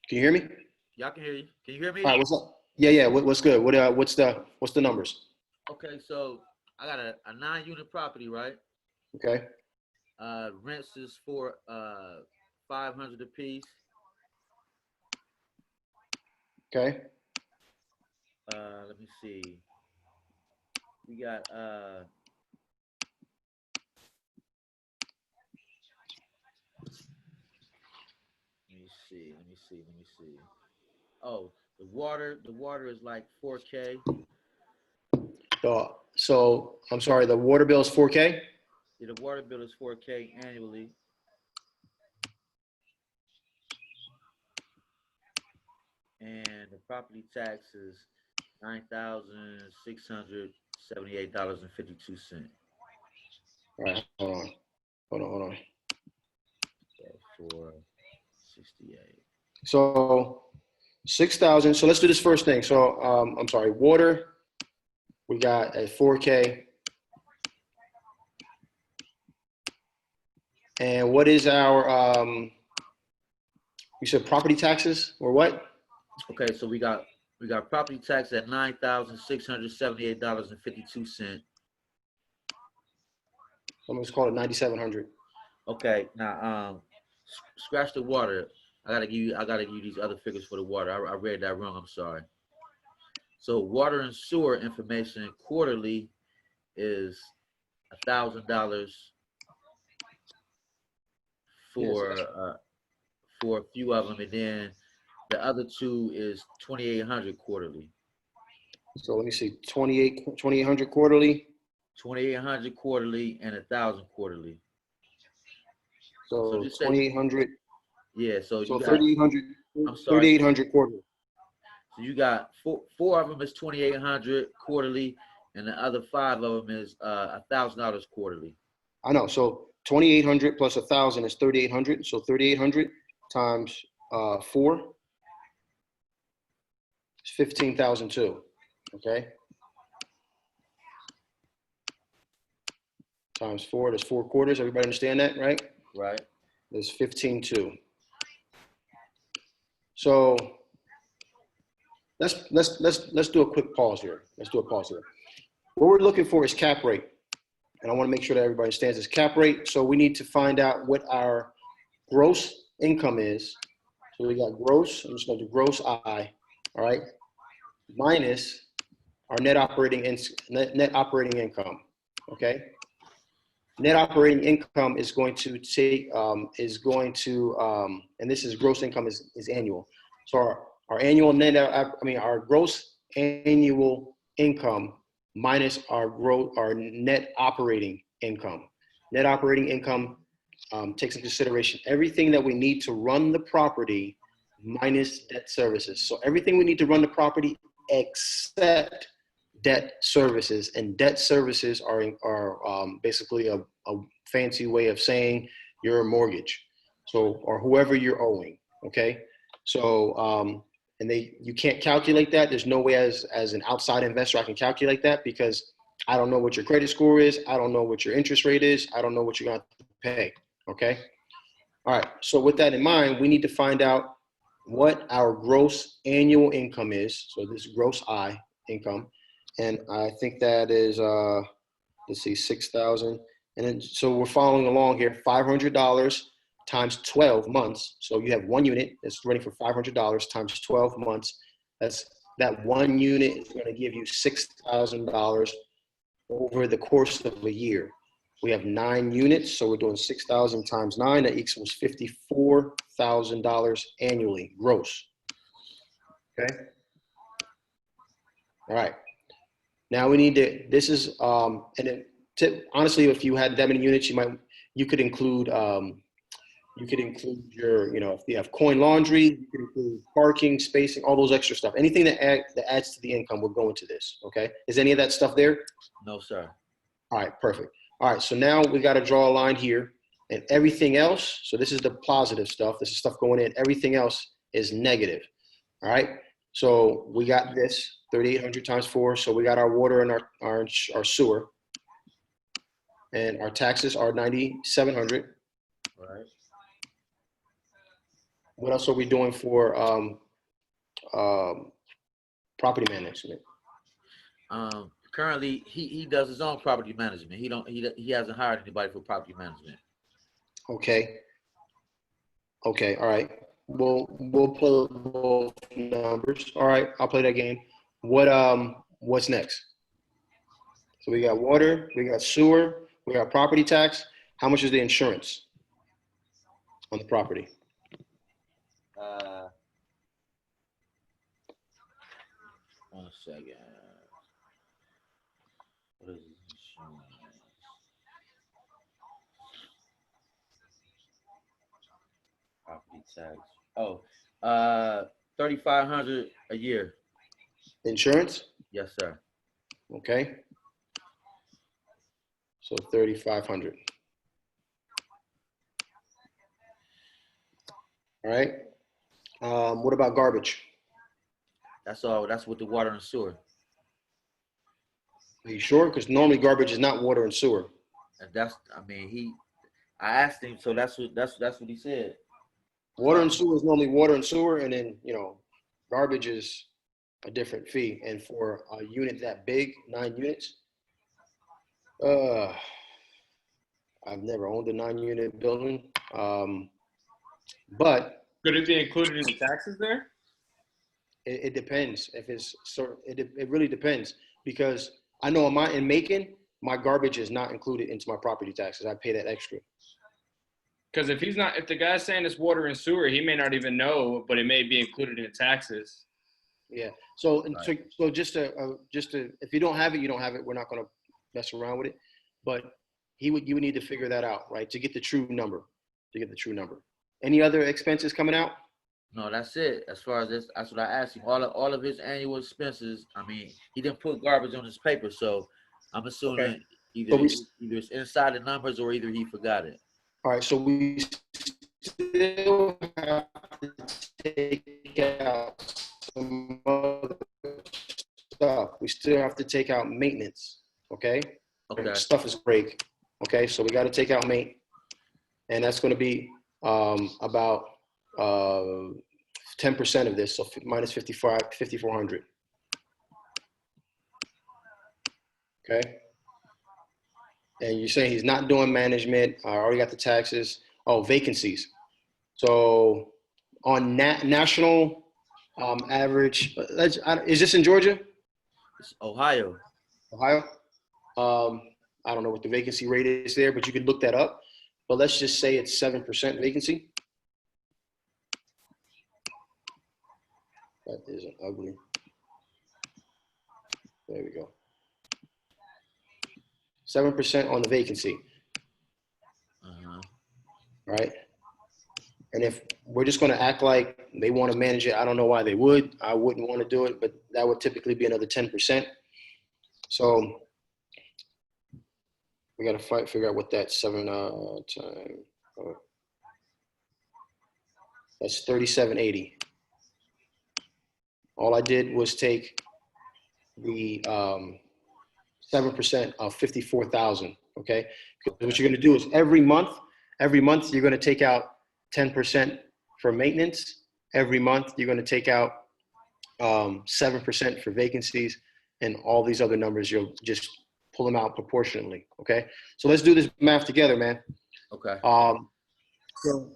Can you hear me? Y'all can hear you. Can you hear me? All right, what's up? Yeah, what's good? What's the numbers? Okay, so I got a 9-unit property, right? Okay, Rents is for $500 a piece. okay, Let me see. We got let me see. Oh, the water is like 4K. so I'm sorry, the water bill is 4K? Yeah, the water bill is 4K annually. And the property tax is $9,678.52. All right, hold on. For 68. So 6,000, so let's do this first thing. So I'm sorry, water, we got a 4K. And what is our, you said property taxes or what? Okay, so we got property tax at $9,678.52. I'm just call it 9,700. Okay, now scratch the water. I gotta give you these other figures for the water. I read that wrong. I'm sorry. So water and sewer information quarterly is $1,000 for a few of them, and then the other two is $2,800 quarterly. So let me see, 2,800 quarterly. 2,800 quarterly and 1,000 quarterly. So 2,800. Yeah, so you got 3,800. I'm sorry. 3,800 quarterly. So you got four of them is 2,800 quarterly, and the other 5 of them is $1,000 quarterly. I know. So 2,800 plus 1,000 is 3,800. So 3,800 times 4 is 15,002. Okay. Times 4, there's 4 quarters. Everybody understand that, right? Right. There's 15,2. So let's do a quick pause here. What we're looking for is cap rate. And I want to make sure that everybody understands this cap rate. So we need to find out what our gross income is. So we got gross, I'm just going to do gross I, all right, minus our net operating income, okay? Net operating income is going to take, and this is gross income is annual. So our annual our gross annual income minus our net operating income. Net operating income takes into consideration everything that we need to run the property minus debt services. So everything we need to run the property except debt services, and debt services are basically a fancy way of saying your mortgage, so or whoever you're owing. Okay, so you can't calculate that. There's no way as an outside investor I can calculate that because I don't know what your credit score is. I don't know what your interest rate is. I don't know what you're going to pay. Okay, all right. So with that in mind, we need to find out what our gross annual income is. So this is gross I income. And I think that is, let's see, 6,000. And then, so we're following along here, $500 times 12 months. So you have one unit that's running for $500 times 12 months. That one unit is going to give you $6,000 over the course of a year. We have 9 units, so we're doing 6,000 times 9. That equals $54,000 annually, gross. Okay. All right. Now we need to, this is, and then honestly, if you had that many units, you could include your, if you have coin laundry, you could include parking, spacing, all those extra stuff. Anything that adds to the income will go into this, okay? Is any of that stuff there? No, sir. All right, perfect. All right, so now we got to draw a line here, and everything else, so this is the positive stuff. This is stuff going in. Everything else is negative. All right, so we got this 3,800 times 4. So we got our water and our sewer, and our taxes are 9,700. Right. What else are we doing for property management? Currently, he does his own property management. He hasn't hired anybody for property management. Okay. Okay. All right. We'll play both numbers. All right. I'll play that game. What's next? So we got water, we got sewer, we got property tax. How much is the insurance on the property? One second. What is insurance? Property tax. Oh, 3,500 a year. Insurance? Yes, sir. Okay. So 3,500. All right. What about garbage? That's all. That's with the water and sewer. Are you sure? Because normally garbage is not water and sewer. And I asked him, so that's what he said. Water and sewer is normally water and sewer, and then, garbage is a different fee. And for a unit that big, 9 units, I've never owned a 9-unit building, but Could it be included in the taxes there? it depends. If it's it really depends, because I know in Macon, my garbage is not included into my property taxes. I pay that extra. Because if the guy's saying it's water and sewer, he may not even know, but it may be included in the taxes. Yeah. So Right. so just to if you don't have it, you don't have it. We're not going to mess around with it. But you would need to figure that out, right? To get the true number. Any other expenses coming out? No, that's it. As far as this, that's what I asked him. All of his annual expenses. He didn't put garbage on his paper, so I'm assuming Okay. either So either it's inside the numbers or either he forgot it. All right. So we still have to take out some other stuff. We still have to take out maintenance. Okay. Okay. Stuff is break. Okay. So we got to take out maintenance, and that's going to be about 10% of this. So minus 5,400. Okay. And you're saying he's not doing management. I already got the taxes. Oh, vacancies. So on national average, is this in Georgia? It's Ohio. Ohio? I don't know what the vacancy rate is there, but you could look that up. But let's just say it's 7% vacancy. That isn't ugly. There we go. 7% on the vacancy. Right? And if we're just going to act like they want to manage it, I don't know why they would. I wouldn't want to do it, but that would typically be another 10%. So we got to figure out what that 7 times. That's 3,780. All I did was take the 7% of 54,000. Okay. What you're going to do is every month you're going to take out 10% for maintenance. Every month you're going to take out 7% for vacancies, and all these other numbers, you'll just pull them out proportionately. Okay. So let's do this math together, man. Okay. So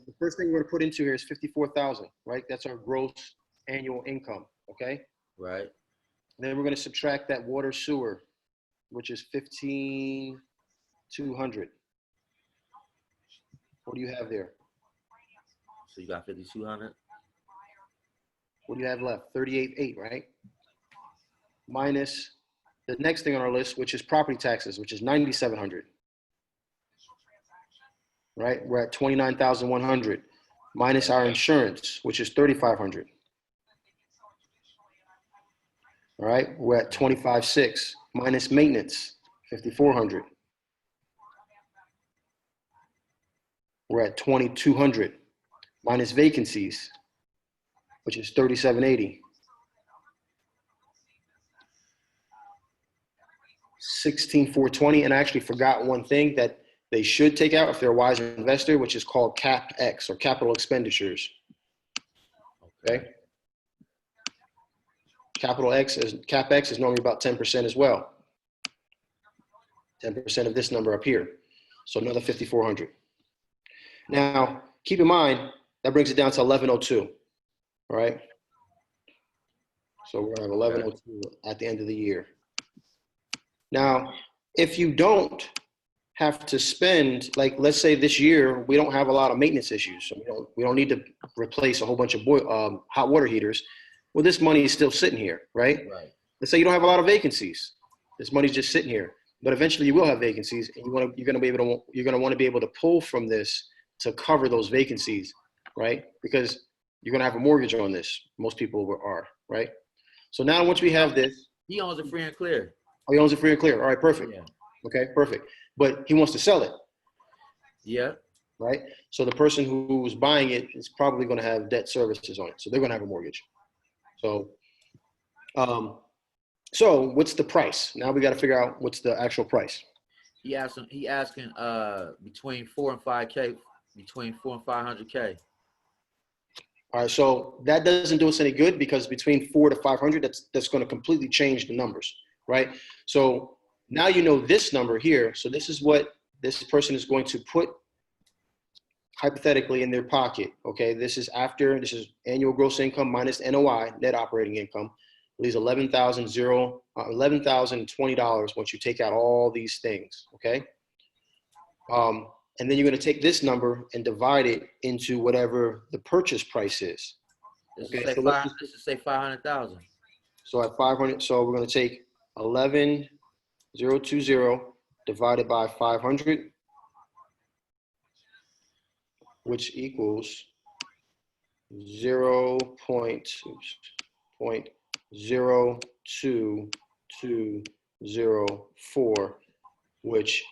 the first thing we're going to put into here is 54,000, right? That's our gross annual income. Okay. Right. Then we're going to subtract that water sewer, which is 15,200. What do you have there? So you got 5,200. What do you have left? 38,800, right? Minus the next thing on our list, which is property taxes, which is 9,700. Right? We're at 29,100. Minus our insurance, which is 3,500. All right? We're at 25,600. Minus maintenance, 5,400. we're at 2,200 minus vacancies, which is 3,780. 16,420, and I actually forgot one thing that they should take out if they're a wise investor, which is called Capex, or capital expenditures. Okay. Capex is normally about 10% as well. 10% of this number up here. So another 5,400. Now, keep in mind, that brings it down to 1,102. All right. So we're gonna have 1,102 at the end of the year. Now, if you don't have to spend, like, let's say this year we don't have a lot of maintenance issues, so we don't need to replace a whole bunch of hot water heaters. Well, this money is still sitting here, right? Right. Let's say you don't have a lot of vacancies. This money's just sitting here, but eventually you will have vacancies, and you're going to want to be able to pull from this to cover those vacancies, right? Because you're going to have a mortgage on this. Most people are, right? So now once we have this, He owns it free and clear. oh, he owns it free and clear. All right, perfect. Yeah. Okay, perfect. But he wants to sell it, Yeah. right? So the person who's buying it is probably going to have debt services on it. So they're going to have a mortgage. So, so what's the price? Now we got to figure out what's the actual price. He asking between 4 and 5K, between 4 and 500K. All right, so that doesn't do us any good, because between 4 to 500, that's going to completely change the numbers, right? So now you know this number here. So this is what this person is going to put hypothetically in their pocket. Okay, this is annual gross income minus NOI, net operating income. Leaves $11,020 once you take out all these things. Okay, and then you're going to take this number and divide it into whatever the purchase price is. Okay, let's just say 500,000. So at 500, so we're going to take 11,020 divided by 500, which equals 0.02204, which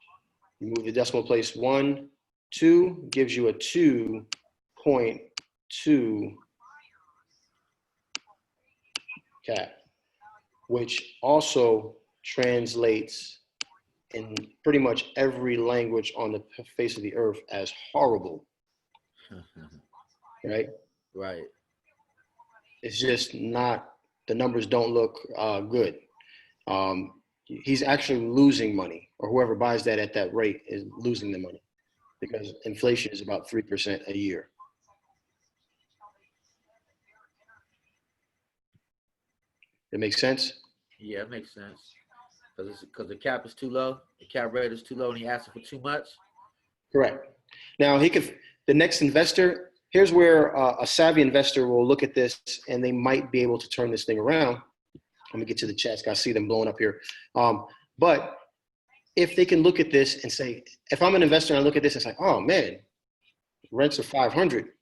you move the decimal place 1, 2, gives you a 2.2 cap, which also translates in pretty much every language on the face of the earth as horrible. Right? Right. It's just not, the numbers don't look good. He's actually losing money, or whoever buys that at that rate is losing the money, because inflation is about 3% a year. It makes sense? Yeah, it makes sense. Because the cap is too low, the cap rate is too low, and he asking for too much. Correct. Now the next investor, here's where a savvy investor will look at this, and they might be able to turn this thing around. Let me get to the chats. I see them blowing up here. But if they can look at this and say, if I'm an investor and I look at this and say, oh man, rents are 500.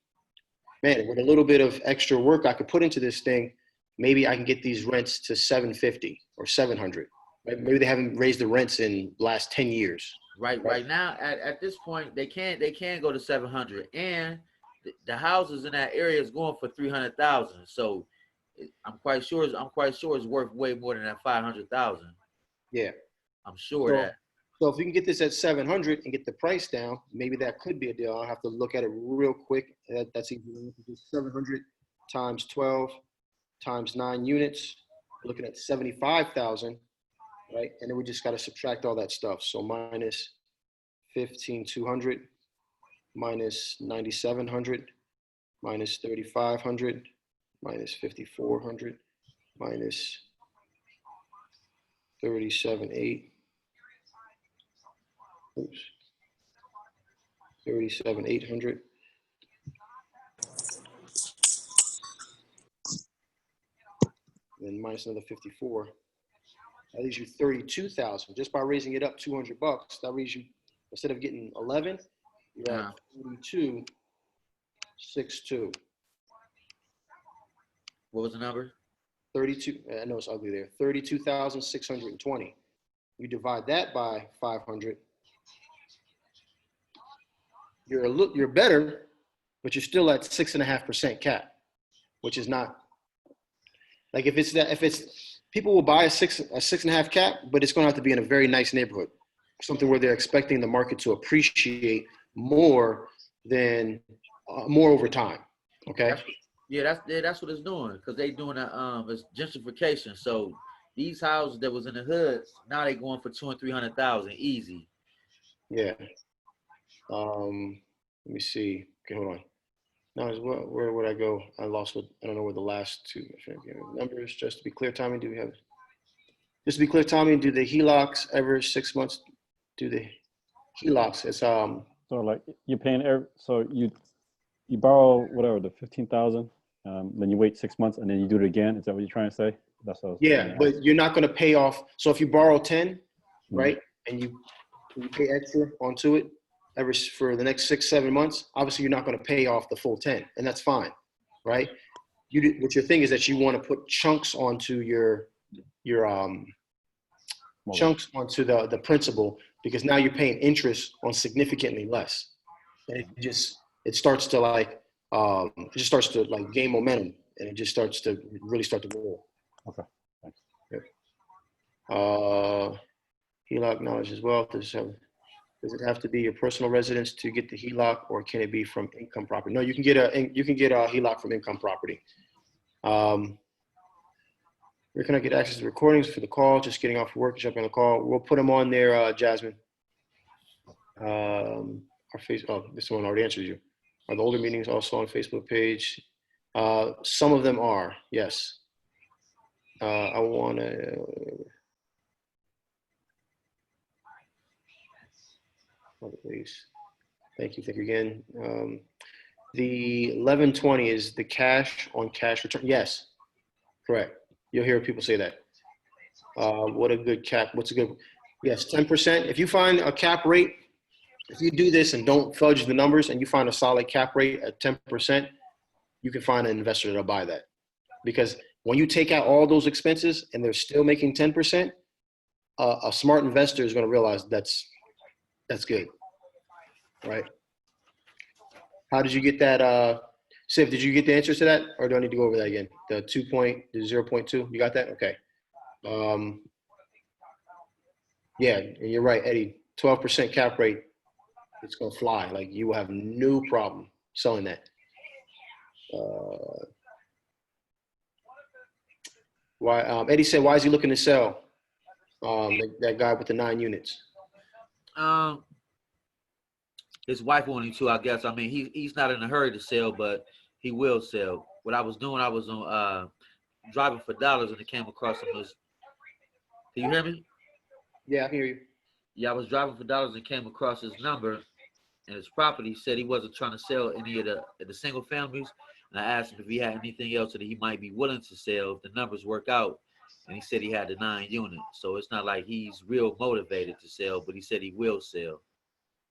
Man, with a little bit of extra work I could put into this thing, maybe I can get these rents to 750 or 700. Right? Maybe they haven't raised the rents in the last 10 years. Right now, at this point, they can go to 700, and the houses in that area is going for 300,000. So I'm quite sure it's worth way more than that 500,000. Yeah, I'm sure that. So if you can get this at 700 and get the price down, maybe that could be a deal. I'll have to look at it real quick. That's easy. 700 times 12 times 9 units. We're looking at 75,000, right? And then we just got to subtract all that stuff. So minus 15,200, minus 9,700, minus 3,500, minus 5,400, minus 37,800. Oops. 37,800. Then minus another 54. That leaves you 32,000 just by raising it up $200. That leaves you, instead of getting 11, you have 42,620. What was the number? 32. I know it's ugly there. 32,620. You divide that by 500. you're better, but you're still at 6.5% cap, which is not like if it's people will buy a 6.5 cap, but it's going to have to be in a very nice neighborhood, something where they're expecting the market to appreciate more than more over time. Okay. That's what it's doing because they doing it's gentrification. So these houses that was in the hoods now they going for 200,000 and 300,000 easy. Yeah. Let me see. Okay, hold on. Now, where would I go? I don't know where the last two numbers. Just to be clear, Tommy, do the HELOCs ever 6 months? Do the HELOCs? It's So like you're paying so you borrow whatever the 15,000, then you wait 6 months and then you do it again. Is that what you're trying to say? That's what I was yeah, but you're not going to pay off. So if you borrow 10, right, and you pay extra onto it for the next 6-7 months, obviously you're not going to pay off the full 10, and that's fine, right? What your thing is that you want to put chunks onto your chunks onto the principal, because now you're paying interest on significantly less, and it starts to gain momentum, and it just starts to really start to roll. Okay. Thanks. Yep. HELOC knowledge as well. Does it have to be your personal residence to get the HELOC, or can it be from income property? No, you can get a HELOC from income property. Where can I get access to recordings for the call? Just getting off work, jumping on the call. We'll put them on there, Jasmine. This one already answered you. Are the older meetings also on Facebook page? Some of them are, yes. I want to. Please. Thank you again. The 1120 is the cash on cash return. Yes, correct. You'll hear people say that. What a good cap. Yes, 10%. If you find a cap rate, if you do this and don't fudge the numbers and you find a solid cap rate at 10%, you can find an investor that'll buy that. Because when you take out all those expenses and they're still making 10%, a smart investor is going to realize that's good, right? How did you get that? Siv, did you get the answers to that, or do I need to go over that again? The 0.2, you got that? Okay. Yeah, and you're right, Eddie. 12% cap rate, it's gonna fly. Like you will have no problem selling that. Eddie said, why is he looking to sell? That guy with the 9 units. His wife wanted to, I guess. I mean, he's not in a hurry to sell, but he will sell. What I was doing, I was on driving for dollars, and it came across him. Can you hear me? Yeah, I can hear you. Yeah, I was driving for dollars and came across his number and his property. He said he wasn't trying to sell any of the single families, and I asked him if he had anything else that he might be willing to sell if the numbers work out. And he said he had the 9 units, so it's not like he's real motivated to sell, but he said he will sell.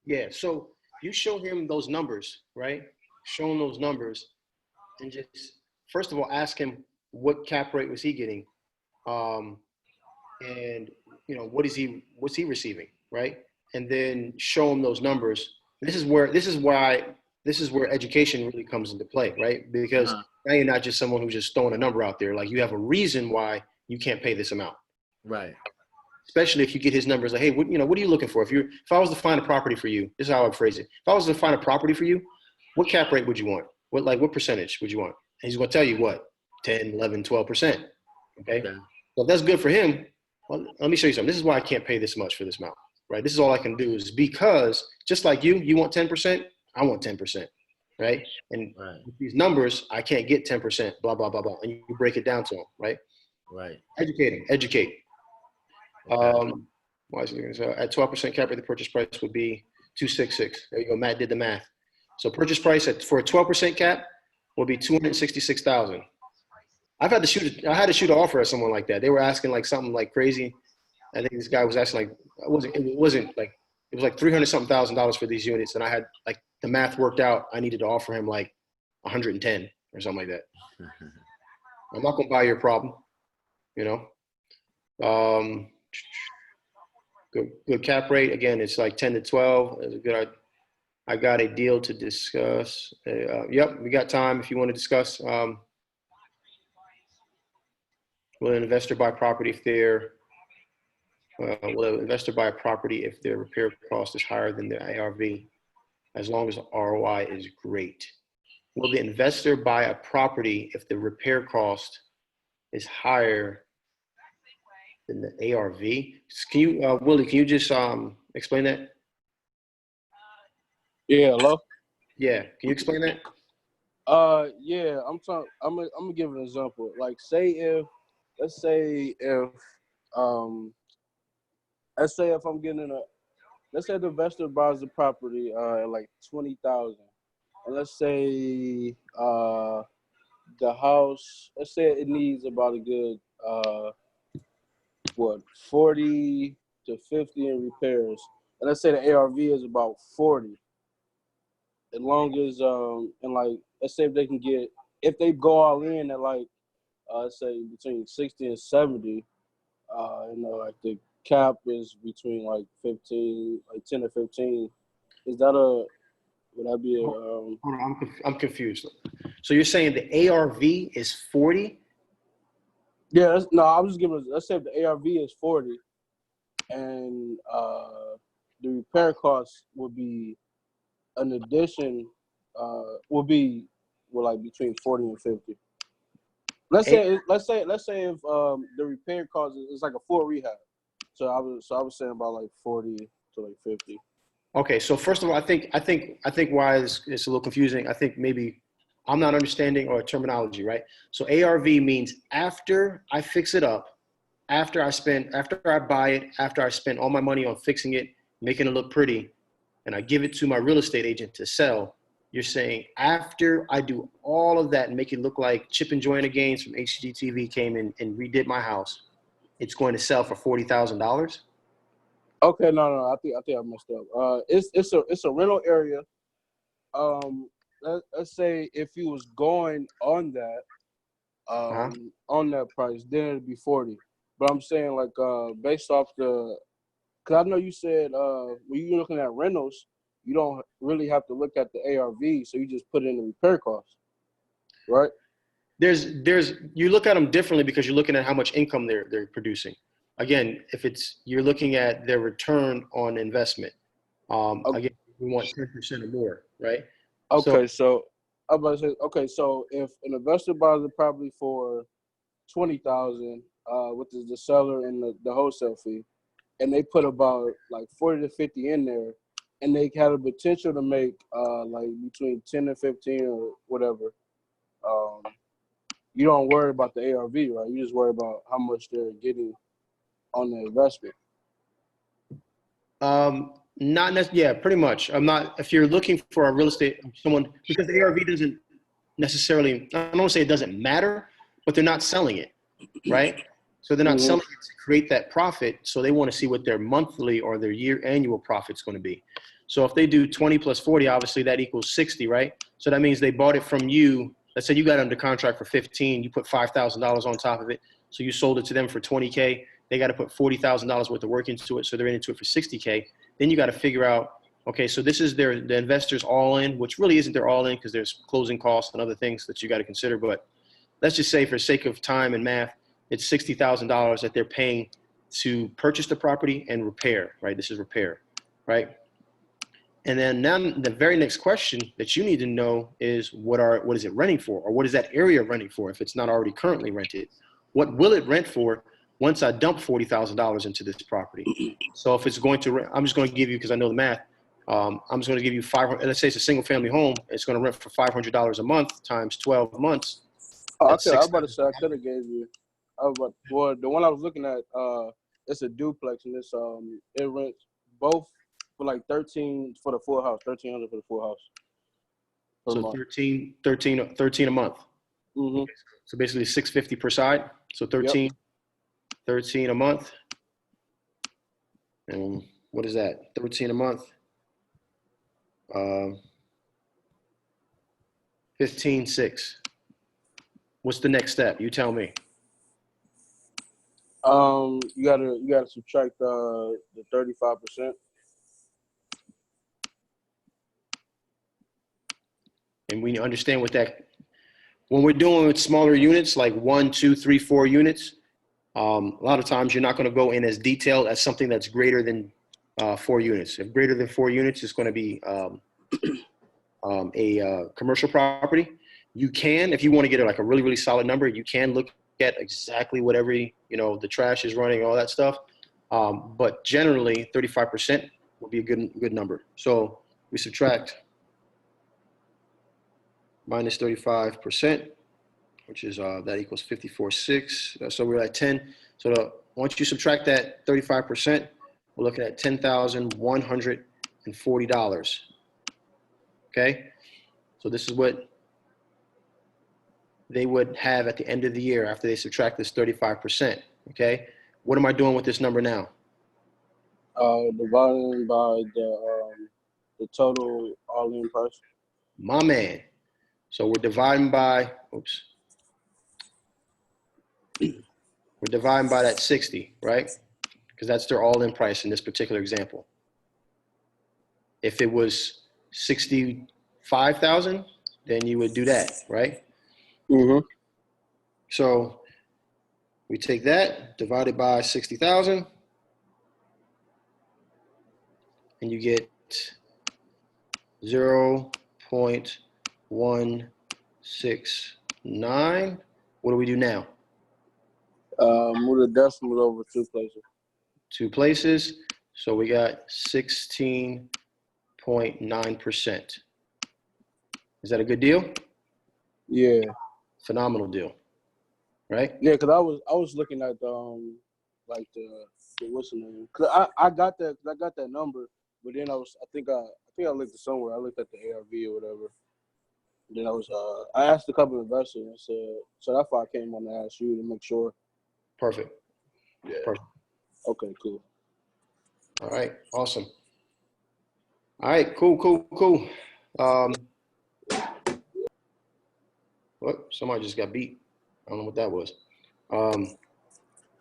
Yeah, so you show him those numbers, right? Show him those numbers, and just first of all ask him what cap rate was he getting, and what's he receiving, right? And then show him those numbers. This is where education really comes into play, right? Because now you're not just someone who's just throwing a number out there. Like you have a reason why you can't pay this amount, right? Especially if you get his numbers like, hey, what are you looking for? If I was to find a property for you, this is how I'd phrase it. If I was to find a property for you, what cap rate would you want? What percentage would you want? And he's going to tell you what, 10, 11, 12%. Okay. So if that's good for him, well, let me show you something. This is why I can't pay this much for this amount, right? This is all I can do is because just like you want 10%, I want 10%, right? And with these numbers, I can't get 10%, blah, blah, blah, blah. And you break it down to them, right? Right. Educate. Okay. Why is it so at 12% cap rate, the purchase price would be 266. There you go. Matt did the math. So purchase price for a 12% cap will be 266,000. I had to shoot an offer at someone like that. They were asking like something like crazy. I think this guy was asking like it was like $300,000 for these units, and I had like the math worked out. I needed to offer him like 110 or something like that. I'm not gonna buy your problem, Good cap rate. Again, it's like 10 to 12. It's a good. I got a deal to discuss. Yep, we got time if you want to discuss. Will an investor buy property if will an investor buy a property if their repair cost is higher than their ARV, as long as the ROI is great? Will the investor buy a property if the repair cost is higher than the ARV? Can you, Willie, can you just explain that? Yeah, hello. Yeah, can you explain that? Yeah, I'm gonna give an example. Like, let's say if I'm let's say the investor buys the property at like 20,000, and let's say the house, let's say it needs about a good 40 to 50 in repairs, and let's say the ARV is about 40. As long as and like, let's say if they go all in at like let's say between 60 and 70, like the cap is between like 15, like 10 to 15. Would that be a Hold on, I'm confused. So you're saying the ARV is 40? yeah, no, I was just giving, let's say if the ARV is 40 and the repair cost would be an addition, like between 40 and 50. Let's say if the repair cost is like a full rehab. So I was saying about like 40 to like 50. Okay, so first of all, I think why it's a little confusing. I think maybe I'm not understanding or terminology, right? So ARV means after I fix it up, after I buy it, after I spend all my money on fixing it, making it look pretty, and I give it to my real estate agent to sell. You're saying after I do all of that and make it look like Chip and Joanna Gaines from HGTV came in and redid my house, it's going to sell for $40,000? Okay, no, I think I messed up. It's a rental area. Let's say if you was going on that on that price, then it'd be 40. But I'm saying like based off because I know you said when you're looking at rentals, you don't really have to look at the ARV, so you just put in the repair cost, right? You look at them differently because you're looking at how much income they're producing. Again, if you're looking at their return on investment. Okay. Again, we want 10% or more, right? Okay, so I'm about to say, okay, so if an investor buys the property for 20,000, with the seller and the wholesale fee, and they put about like 40 to 50 in there, and they had a potential to make like between 10 and 15 or whatever, you don't worry about the ARV, right? You just worry about how much they're getting on the investment. Not necessarily. Yeah, pretty much. If you're looking for a real estate, someone, because the ARV doesn't necessarily, I don't want to say it doesn't matter, but they're not selling it, right? So they're not selling it to create that profit. So they want to see what their monthly or their annual profit's going to be. So if they do 20 plus 40, obviously that equals 60, right? So that means they bought it from you. Let's say you got it under contract for 15, you put $5,000 on top of it. So you sold it to them for 20K. They got to put $40,000 worth of work into it. So they're into it for 60K. Then you got to figure out, okay, so this is the investors all in, which really isn't their all in because there's closing costs and other things that you got to consider. But let's just say for sake of time and math, it's $60,000 that they're paying to purchase the property and repair, right? This is repair, right? And then now the very next question that you need to know is what is it renting for, or what is that area renting for if it's not already currently rented? What will it rent for once I dump $40,000 into this property? So if it's going to rent, I'm just going to give you, because I know the math, I'm just going to give you 500. Let's say it's a single family home. It's going to rent for $500 a month times 12 months. Oh, I was about to say I could have gave you. Well, the one I was looking at, it's a duplex, and it rents both for like 13 for the full house, 1,300 for the full house. So 13 a month. Mm-hmm. So basically 650 per side. So 13 a month. And what is that? 13 a month. 15.6. What's the next step? You tell me. You gotta subtract the 35%. And we understand what that, when we're doing with smaller units, like 1, 2, 3, 4 units, a lot of times you're not going to go in as detailed as something that's greater than 4 units. If greater than 4 units is going to be a commercial property, you can, if you want to get like a really, really solid number, you can look at exactly what every, the trash is running, all that stuff. But generally 35% would be a good number. So we subtract minus 35%, which is that equals 54.6. So we're at 10. So once you subtract that 35%, we're looking at $10,140. Okay. So this is what they would have at the end of the year after they subtract this 35%. Okay. What am I doing with this number now? Dividing by the total all-in price. My man. So we're dividing by, we're dividing by that 60, right? Because that's their all-in price in this particular example. If it was 65,000, then you would do that, right? Mm-hmm. So we take that, divide it by 60,000, and you get 0.169. What do we do now? Move the decimal over 2 places. 2 places. So we got 16.9%. Is that a good deal? Yeah. Phenomenal deal, right? Yeah, because I was looking at like the what's the name? Cause I got that number, but then I think I looked at somewhere. I looked at the ARV or whatever. Then I asked a couple of investors and said, so that's why I came on to ask you to make sure. Perfect. Yeah. Perfect. Okay, cool. All right, awesome. All right, cool. What? Somebody just got beat. I don't know what that was.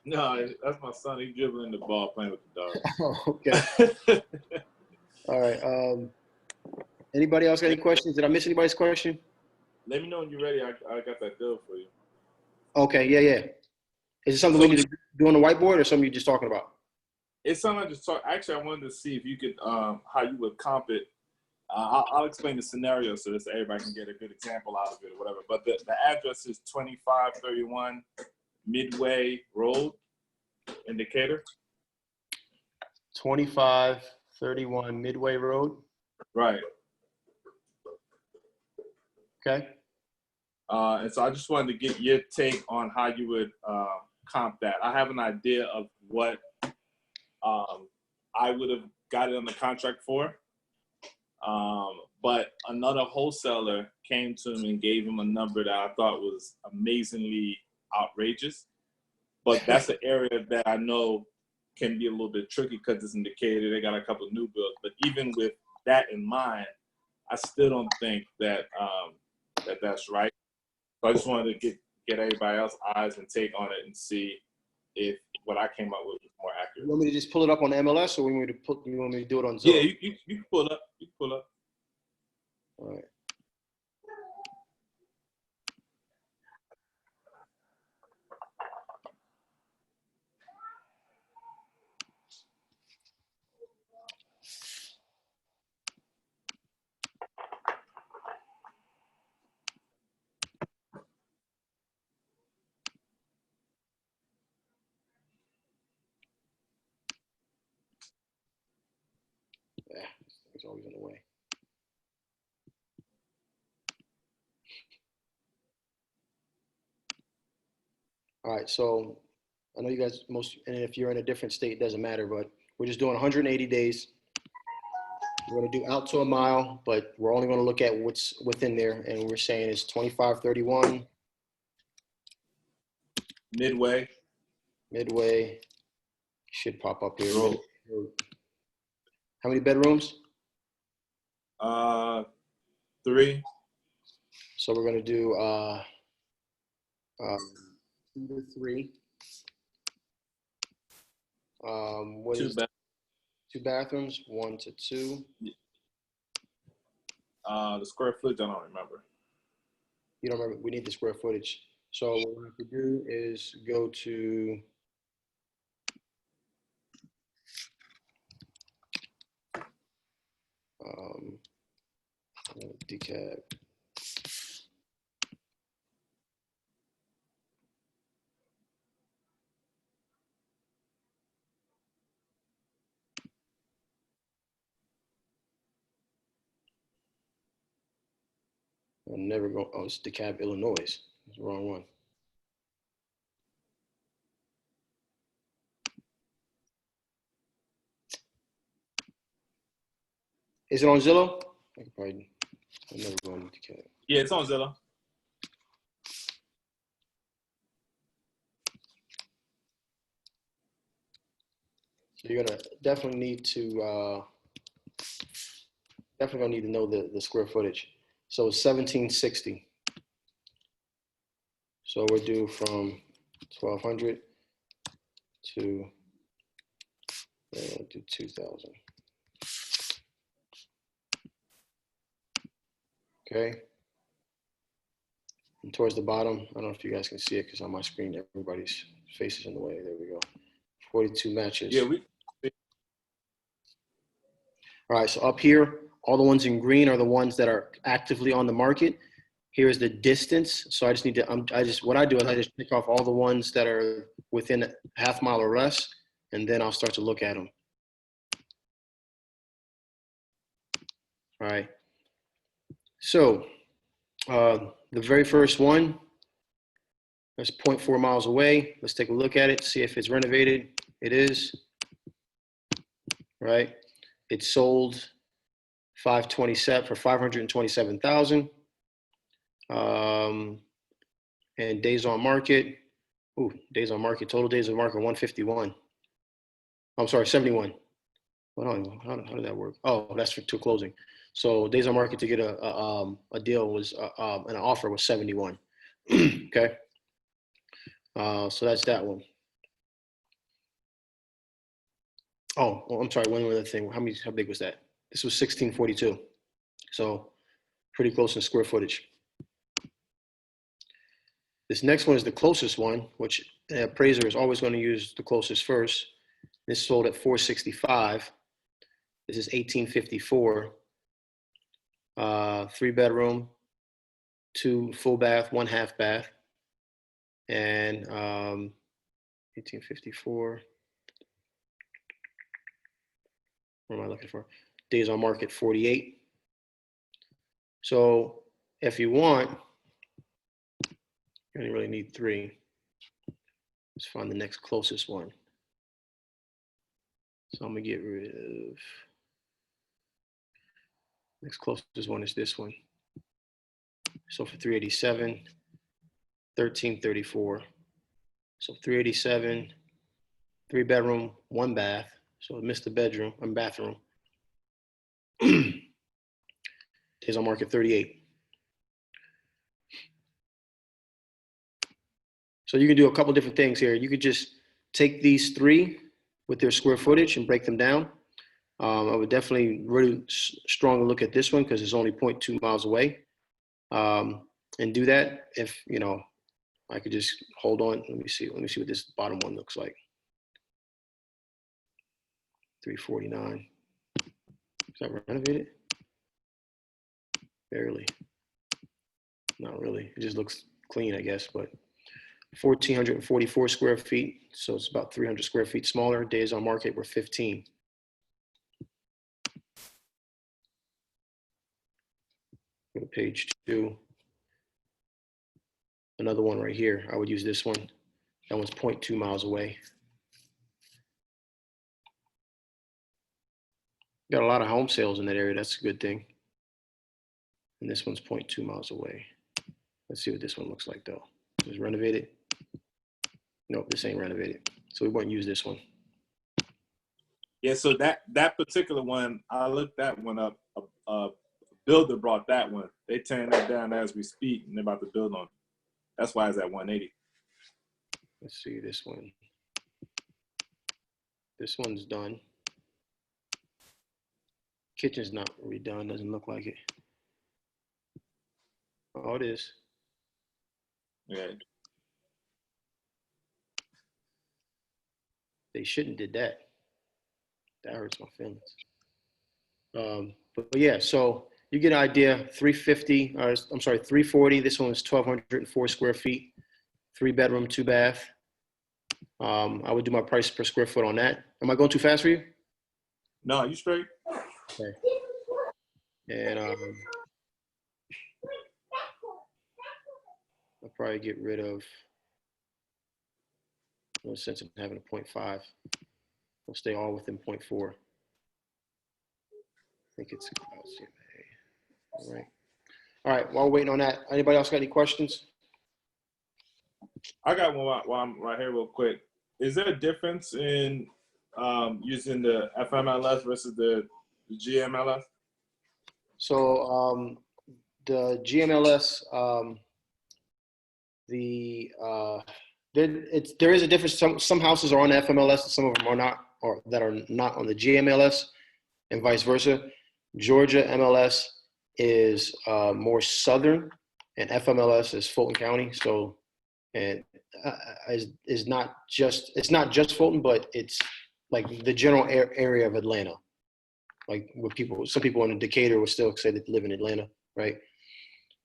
No, that's my son. He's dribbling the ball, playing with the dog. Okay. All right. Anybody else got any questions? Did I miss anybody's question? Let me know when you're ready. I got that deal for you. Okay, yeah. Is it something we need to do on the whiteboard or something you're just talking about? It's something I just talk. Actually, I wanted to see if you could, how you would comp it. I'll explain the scenario so that everybody can get a good example out of it or whatever. But the address is 2531 Midway Road in Decatur. 2531 Midway Road. Right. Okay. And so I just wanted to get your take on how you would comp that. I have an idea of what I would have got it on the contract for. But another wholesaler came to him and gave him a number that I thought was amazingly outrageous. But that's an area that I know can be a little bit tricky because it's in Decatur. They got a couple of new builds. But even with that in mind, I still don't think that that's right. So I just wanted to get everybody else's eyes and take on it and see if what I came up with was more accurate. You want me to just pull it up on the MLS, or you want me to do it on Zillow? Yeah, you can pull up. You can pull up. All right. Yeah, this thing's always in the way. All right, so I know you guys and if you're in a different state, it doesn't matter, but we're just doing 180 days. We're going to do out to a mile, but we're only going to look at what's within there, and we're saying it's 2531 Midway should pop up here. Road. How many bedrooms? 3. So we're going to do 2 to 3. What is 2 bathrooms? 1 to 2. The square footage, I don't remember. You don't remember? We need the square footage. So what we have to do is go to decab. I'm never going. Oh, it's DeKalb, Illinois. It's the wrong one. Is it on Zillow? I could probably. I'm never going to DeKalb. Yeah, it's on Zillow. So you're gonna definitely need to know the square footage. So it's 1760. So we're due from 1200 to do 2000. Okay. And towards the bottom, I don't know if you guys can see it because on my screen everybody's face is in the way. There we go. 42 matches. Yeah, All right, so up here, all the ones in green are the ones that are actively on the market. Here is the distance. So I just need to, what I do is I just pick off all the ones that are within a half mile or less, and then I'll start to look at them. All right. So the very first one, that's 0.4 miles away. Let's take a look at it, see if it's renovated. It is, right? It sold 527 for 527,000. And days on market. Days on market. Total days on market 151. I'm sorry, 71. Well, how did that work? Oh, that's to closing. So days on market to get a deal was an offer was 71. Okay. So that's that one. Oh, well, I'm sorry. One other thing. How big was that? This was 1642. So pretty close in square footage. This next one is the closest one, which the appraiser is always going to use the closest first. This sold at 465. This is 1854. 3-bedroom, 2 full bath, 1 half bath, and 1854. What am I looking for? Days on market 48. So if you want, you only really need 3. Let's find the next closest one. So I'm gonna get rid of, next closest one is this one. So for 387, 1334. So 387, 3-bedroom, 1 bath. So I missed the bedroom and bathroom. Days on market 38. So you can do a couple different things here. You could just take these 3 with their square footage and break them down. I would definitely really strongly look at this one because it's only 0.2 miles away. And do that. If, you know, I could just hold on. Let me see what this bottom one looks like. 349. Is that renovated? Barely. Not really. It just looks clean, I guess, but 1,444 square feet. So it's about 300 square feet smaller. Days on market were 15. Go to page 2. Another one right here. I would use this one. That one's 0.2 miles away. Got a lot of home sales in that area. That's a good thing. And this one's 0.2 miles away. Let's see what this one looks like though. Is it renovated? Nope, this ain't renovated. So we won't use this one. Yeah, so that particular one, I looked that one up. A builder brought that one. They tearing that down as we speak, and they're about to build on it. That's why it's at 180. Let's see this one. This one's done. Kitchen's not redone, doesn't look like it. Oh, it is. Yeah. They shouldn't did that. That hurts my feelings. But yeah, so you get an idea. 350. I'm sorry, 340. This one is 1,204 square feet. 3-bedroom, 2-bath. I would do my price per square foot on that. Am I going too fast for you? No, you straight? Okay. And I'll probably get rid of, no sense in having a 0.5. We'll stay all within 0.4. I think it's about CMA. All right. All right. While we're waiting on that, anybody else got any questions? I got one while I'm right here real quick. Is there a difference in using the FMLS versus the GMLS? So the GMLS, there is a difference. Some houses are on the FMLS, and some of them are not, or that are not on the GMLS, and vice versa. Georgia MLS is more southern, and FMLS is Fulton County. So, and is not just, it's not just Fulton, but it's like the general area of Atlanta. Like with people, some people in Decatur will still say that they live in Atlanta, right?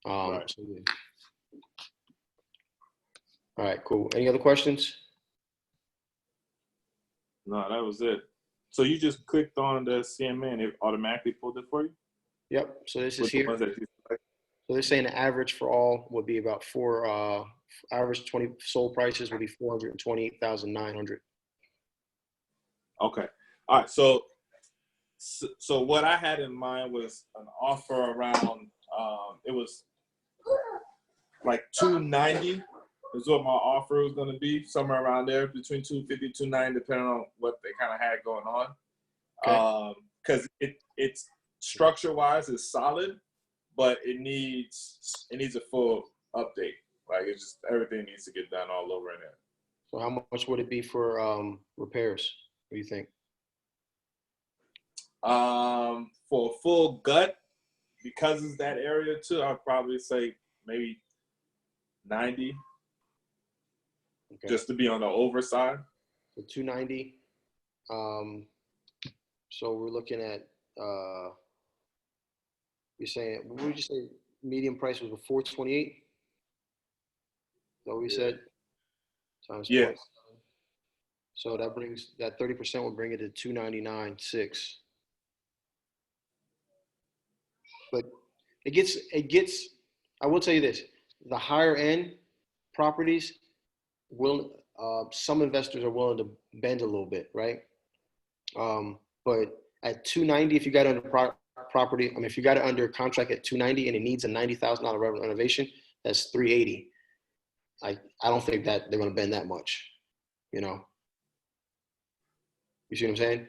Right. So, yeah. All right, cool. Any other questions? No, that was it. So you just clicked on the CMA and it automatically pulled it for you? Yep. So this is With the here. ones that you select? So they're saying the average for all would be about average 20 sold prices would be 428,900. Okay. All right. So what I had in mind was an offer around, it was like 290 is what my offer was going to be, somewhere around there between 250, 290, depending on what they kind of had going on. Okay. Because it's structure wise is solid, but it needs a full update. Like it's just everything needs to get done all over in there. So how much would it be for repairs? What do you think? For a full gut, because it's that area too, I'd probably say maybe 90, Okay. just to be on the overside. So 290. So we're looking at you're saying, what would you say median price was 428? Is that what we said? Times Yeah. point. So that brings that 30% will bring it to 299.6. But it gets, I will tell you this, the higher end properties will, some investors are willing to bend a little bit, right? But at 290, if you got under property, I mean, if you got it under contract at 290 and it needs a $90,000 renovation, that's 380. I don't think that they're going to bend that much, you know? You see what I'm saying?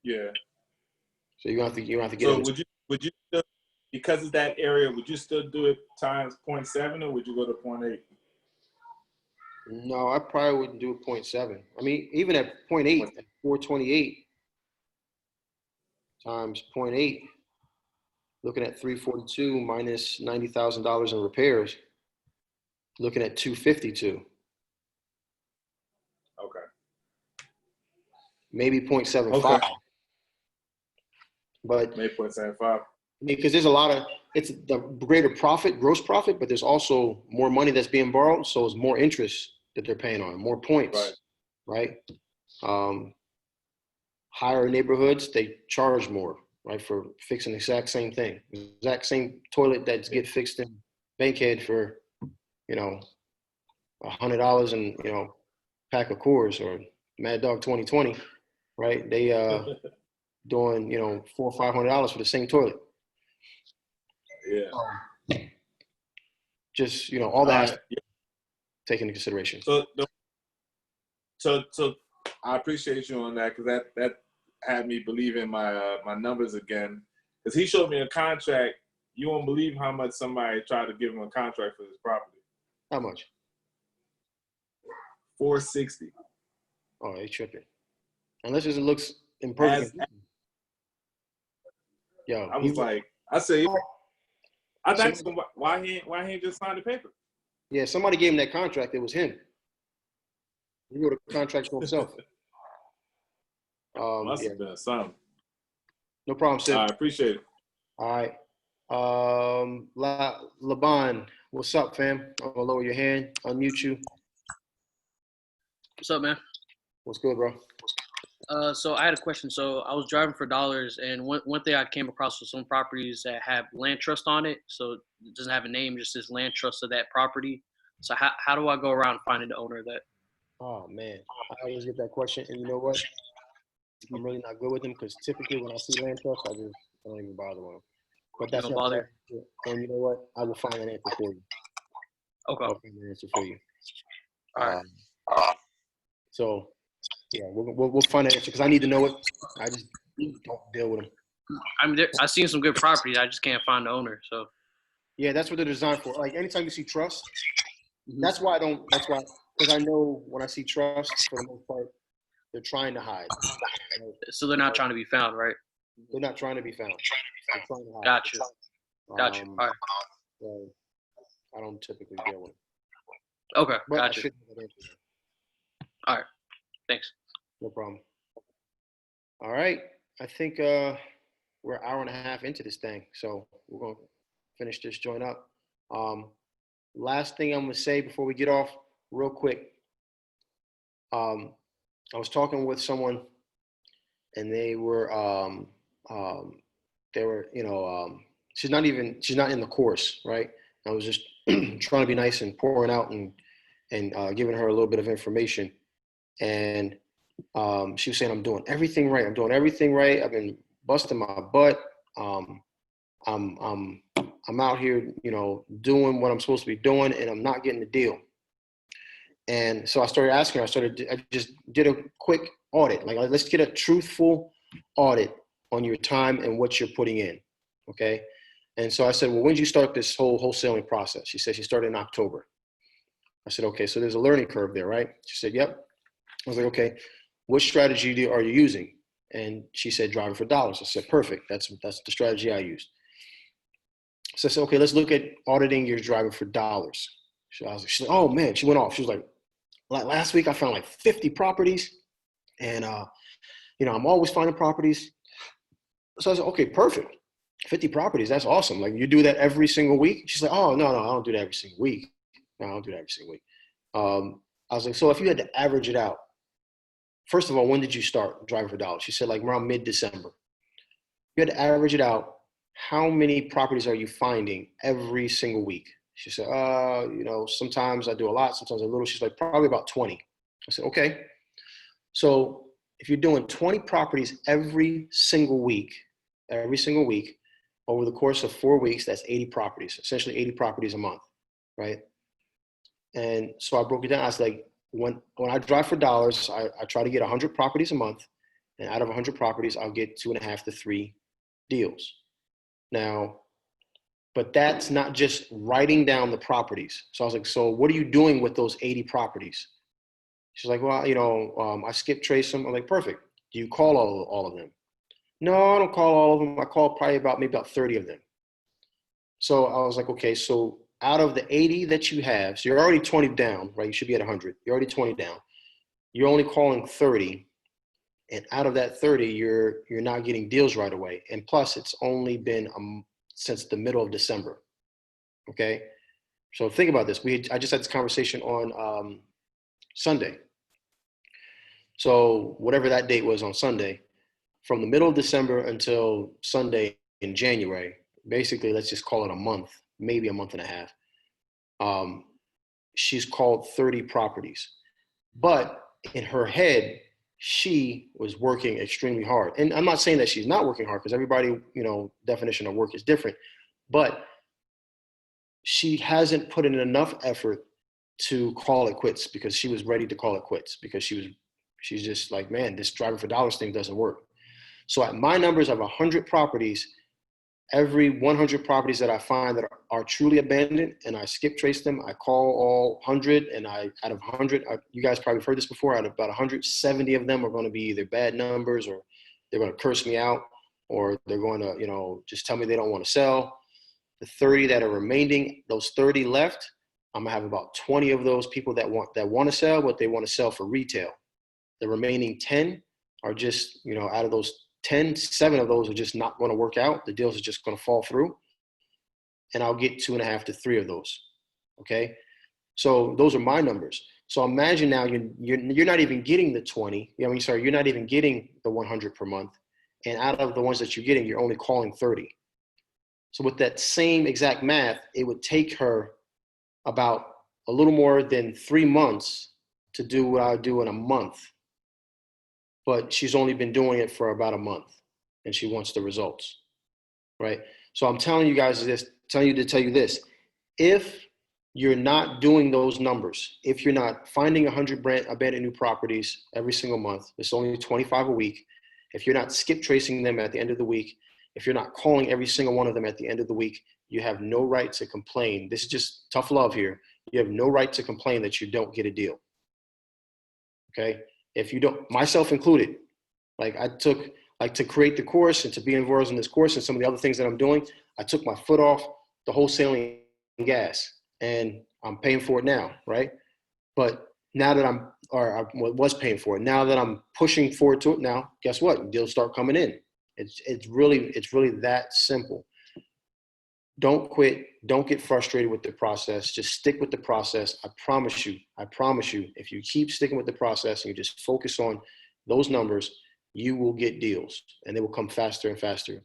Yeah. So you don't have to get So into, would you still, because of that area, would you still do it times 0.7 or would you go to 0.8? no, I probably wouldn't do a 0.7. I mean, even at 0.8, at 428 times 0.8, looking at 342 minus $90,000 in repairs, looking at 252, Okay. maybe 0.75. Okay. But Maybe 0.75. I mean, because there's a lot of, it's the greater profit, gross profit, but there's also more money that's being borrowed. So it's more interest that they're paying on, more points, right? Higher neighborhoods, they charge more, right? For fixing the exact same thing, exact same toilet that's get fixed in Bankhead for, $100 and, pack of Coors or Mad Dog 2020, right? They doing, $400 or $500 for the same toilet. Yeah. Just, all that Yeah. taken into consideration. So I appreciate you on that, because that had me believe in my my numbers again. Because he showed me a contract. You won't believe how much somebody tried to give him a contract for this property. How much? 460. Oh, they tripping. Unless it looks imperfect. Yo, I was like, I say, I asked him why he ain't just signed the paper. Yeah, somebody gave him that contract. It was him. He wrote a contract for himself. Must have been something. No problem, Sid. I appreciate it. All right. Laban, what's up, fam? I'm gonna lower your hand, unmute you. What's up, man? What's good, bro? So I had a question. So I was driving for dollars, and one thing I came across was some properties that have land trust on it. So it doesn't have a name, just says land trust of that property. So how do I go around finding the owner of that? Oh man, I always get that question, and you know what? I'm really not good with them because typically when I see land trust, I don't even bother with them. But that's don't not bother? And you know what? I will find an answer for you. Okay. I'll find an answer for you. All right. So yeah, we'll find an answer because I need to know it. I just don't deal with them. I mean, I've seen some good properties. I just can't find the owner. So Yeah, that's what they're designed for. Like anytime you see trust, that's why because I know when I see trust, for the most part, they're trying to hide. so they're not trying to be found, right? They're not trying to be found. They're trying to hide. Gotcha. Gotcha. All right. So I don't typically deal with them. Okay. But I Gotcha. should have an answer. All right. Thanks. No problem. All right. I think we're an hour and a half into this thing. So we're going to finish this joint up. Last thing I'm going to say before we get off real quick. I was talking with someone and they were, she's not in the course, right? I was just trying to be nice and pouring out and giving her a little bit of information. And she was saying, I'm doing everything right. I've been busting my butt. I'm out here, doing what I'm supposed to be doing, and I'm not getting the deal. And so I started asking her. I just did a quick audit. Like, let's get a truthful audit on your time and what you're putting in. Okay. And so I said, well, when did you start this whole wholesaling process? She said she started in October. I said, okay, so there's a learning curve there, right? She said, yep. I was like, okay, what strategy are you using? And she said, driving for dollars. I said, perfect. That's the strategy I used. So I said, okay, let's look at auditing your driving for dollars. She's like, oh man, she went off. She was like last week I found like 50 properties and, I'm always finding properties. So I said, okay, perfect. 50 properties. That's awesome. Like, you do that every single week? She's like, oh, no, I don't do that every single week. No, I don't do that every single week. I was like, so if you had to average it out, first of all, when did you start driving for dollars? She said like around mid-December. You had to average it out. How many properties are you finding every single week? She said, sometimes I do a lot, sometimes a little. She's like, probably about 20. I said, okay. So if you're doing 20 properties every single week, over the course of 4 weeks, that's 80 properties, essentially 80 properties a month, right? And so I broke it down. I was like, when I drive for dollars, I try to get 100 properties a month. And out of 100 properties, I'll get 2.5 to 3 deals. Now, but that's not just writing down the properties. So I was like, so what are you doing with those 80 properties? She's like, well, I skip trace them. I'm like, perfect. Do you call all of them? No, I don't call all of them. I call probably about 30 of them. So I was like, okay, so out of the 80 that you have, so you're already 20 down, right? You should be at 100. You're already 20 down. You're only calling 30. And out of that 30, you're not getting deals right away. And plus, it's only been since the middle of December. Okay? So think about this. I just had this conversation on Sunday. So whatever that date was on Sunday, from the middle of December until Sunday in January, basically, let's just call it a month, maybe a month and a half. She's called 30 properties. But in her head, she was working extremely hard. And I'm not saying that she's not working hard because everybody, definition of work is different. But she hasn't put in enough effort to call it quits because she was ready to call it quits because she's just like, man, this driving for dollars thing doesn't work. So at my numbers of 100 properties, every 100 properties that I find that are truly abandoned and I skip trace them, I call all 100 and out of 100, you guys probably heard this before, out of about 170 of them are going to be either bad numbers or they're going to curse me out or they're going to, just tell me they don't want to sell. The 30 that are remaining, those 30 left, I'm gonna have about 20 of those people that want to sell, but they want to sell for retail. The remaining 10 are just, out of those 10, 7 of those are just not going to work out. The deals are just going to fall through. And I'll get 2.5 to 3 of those. Okay. So those are my numbers. So imagine now you're not even getting the 20. You're not even getting the 100 per month. And out of the ones that you're getting, you're only calling 30. So with that same exact math, it would take her about a little more than 3 months to do what I do in a month. But she's only been doing it for about a month and she wants the results, right? So I'm telling you guys this, tell you this. If you're not doing those numbers, if you're not finding 100 abandoned new properties every single month, it's only 25 a week. If you're not skip tracing them at the end of the week, if you're not calling every single one of them at the end of the week, you have no right to complain. This is just tough love here. You have no right to complain that you don't get a deal. Okay? If you don't, myself included, to create the course and to be involved in this course and some of the other things that I'm doing, I took my foot off the wholesaling gas and I'm paying for it now, right? But now that I was paying for it, now that I'm pushing forward to it now, guess what? Deals start coming in. It's really that simple. Don't quit. Don't get frustrated with the process. Just stick with the process. I promise you, if you keep sticking with the process and you just focus on those numbers, you will get deals and they will come faster and faster.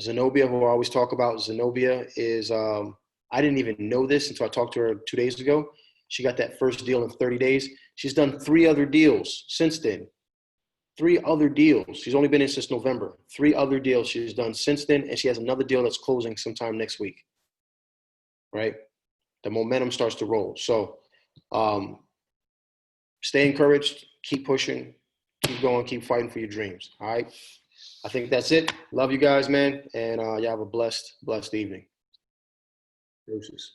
Zenobia, who I always talk about, Zenobia is, I didn't even know this until I talked to her 2 days ago. She got that first deal in 30 days. She's done 3 other deals since then. 3 other deals. She's only been in since November. 3 other deals she's done since then, and she has another deal that's closing sometime next week. Right? The momentum starts to roll. So stay encouraged, keep pushing, keep going, keep fighting for your dreams. All right? I think that's it. Love you guys, man, and you have a blessed evening. Deuces.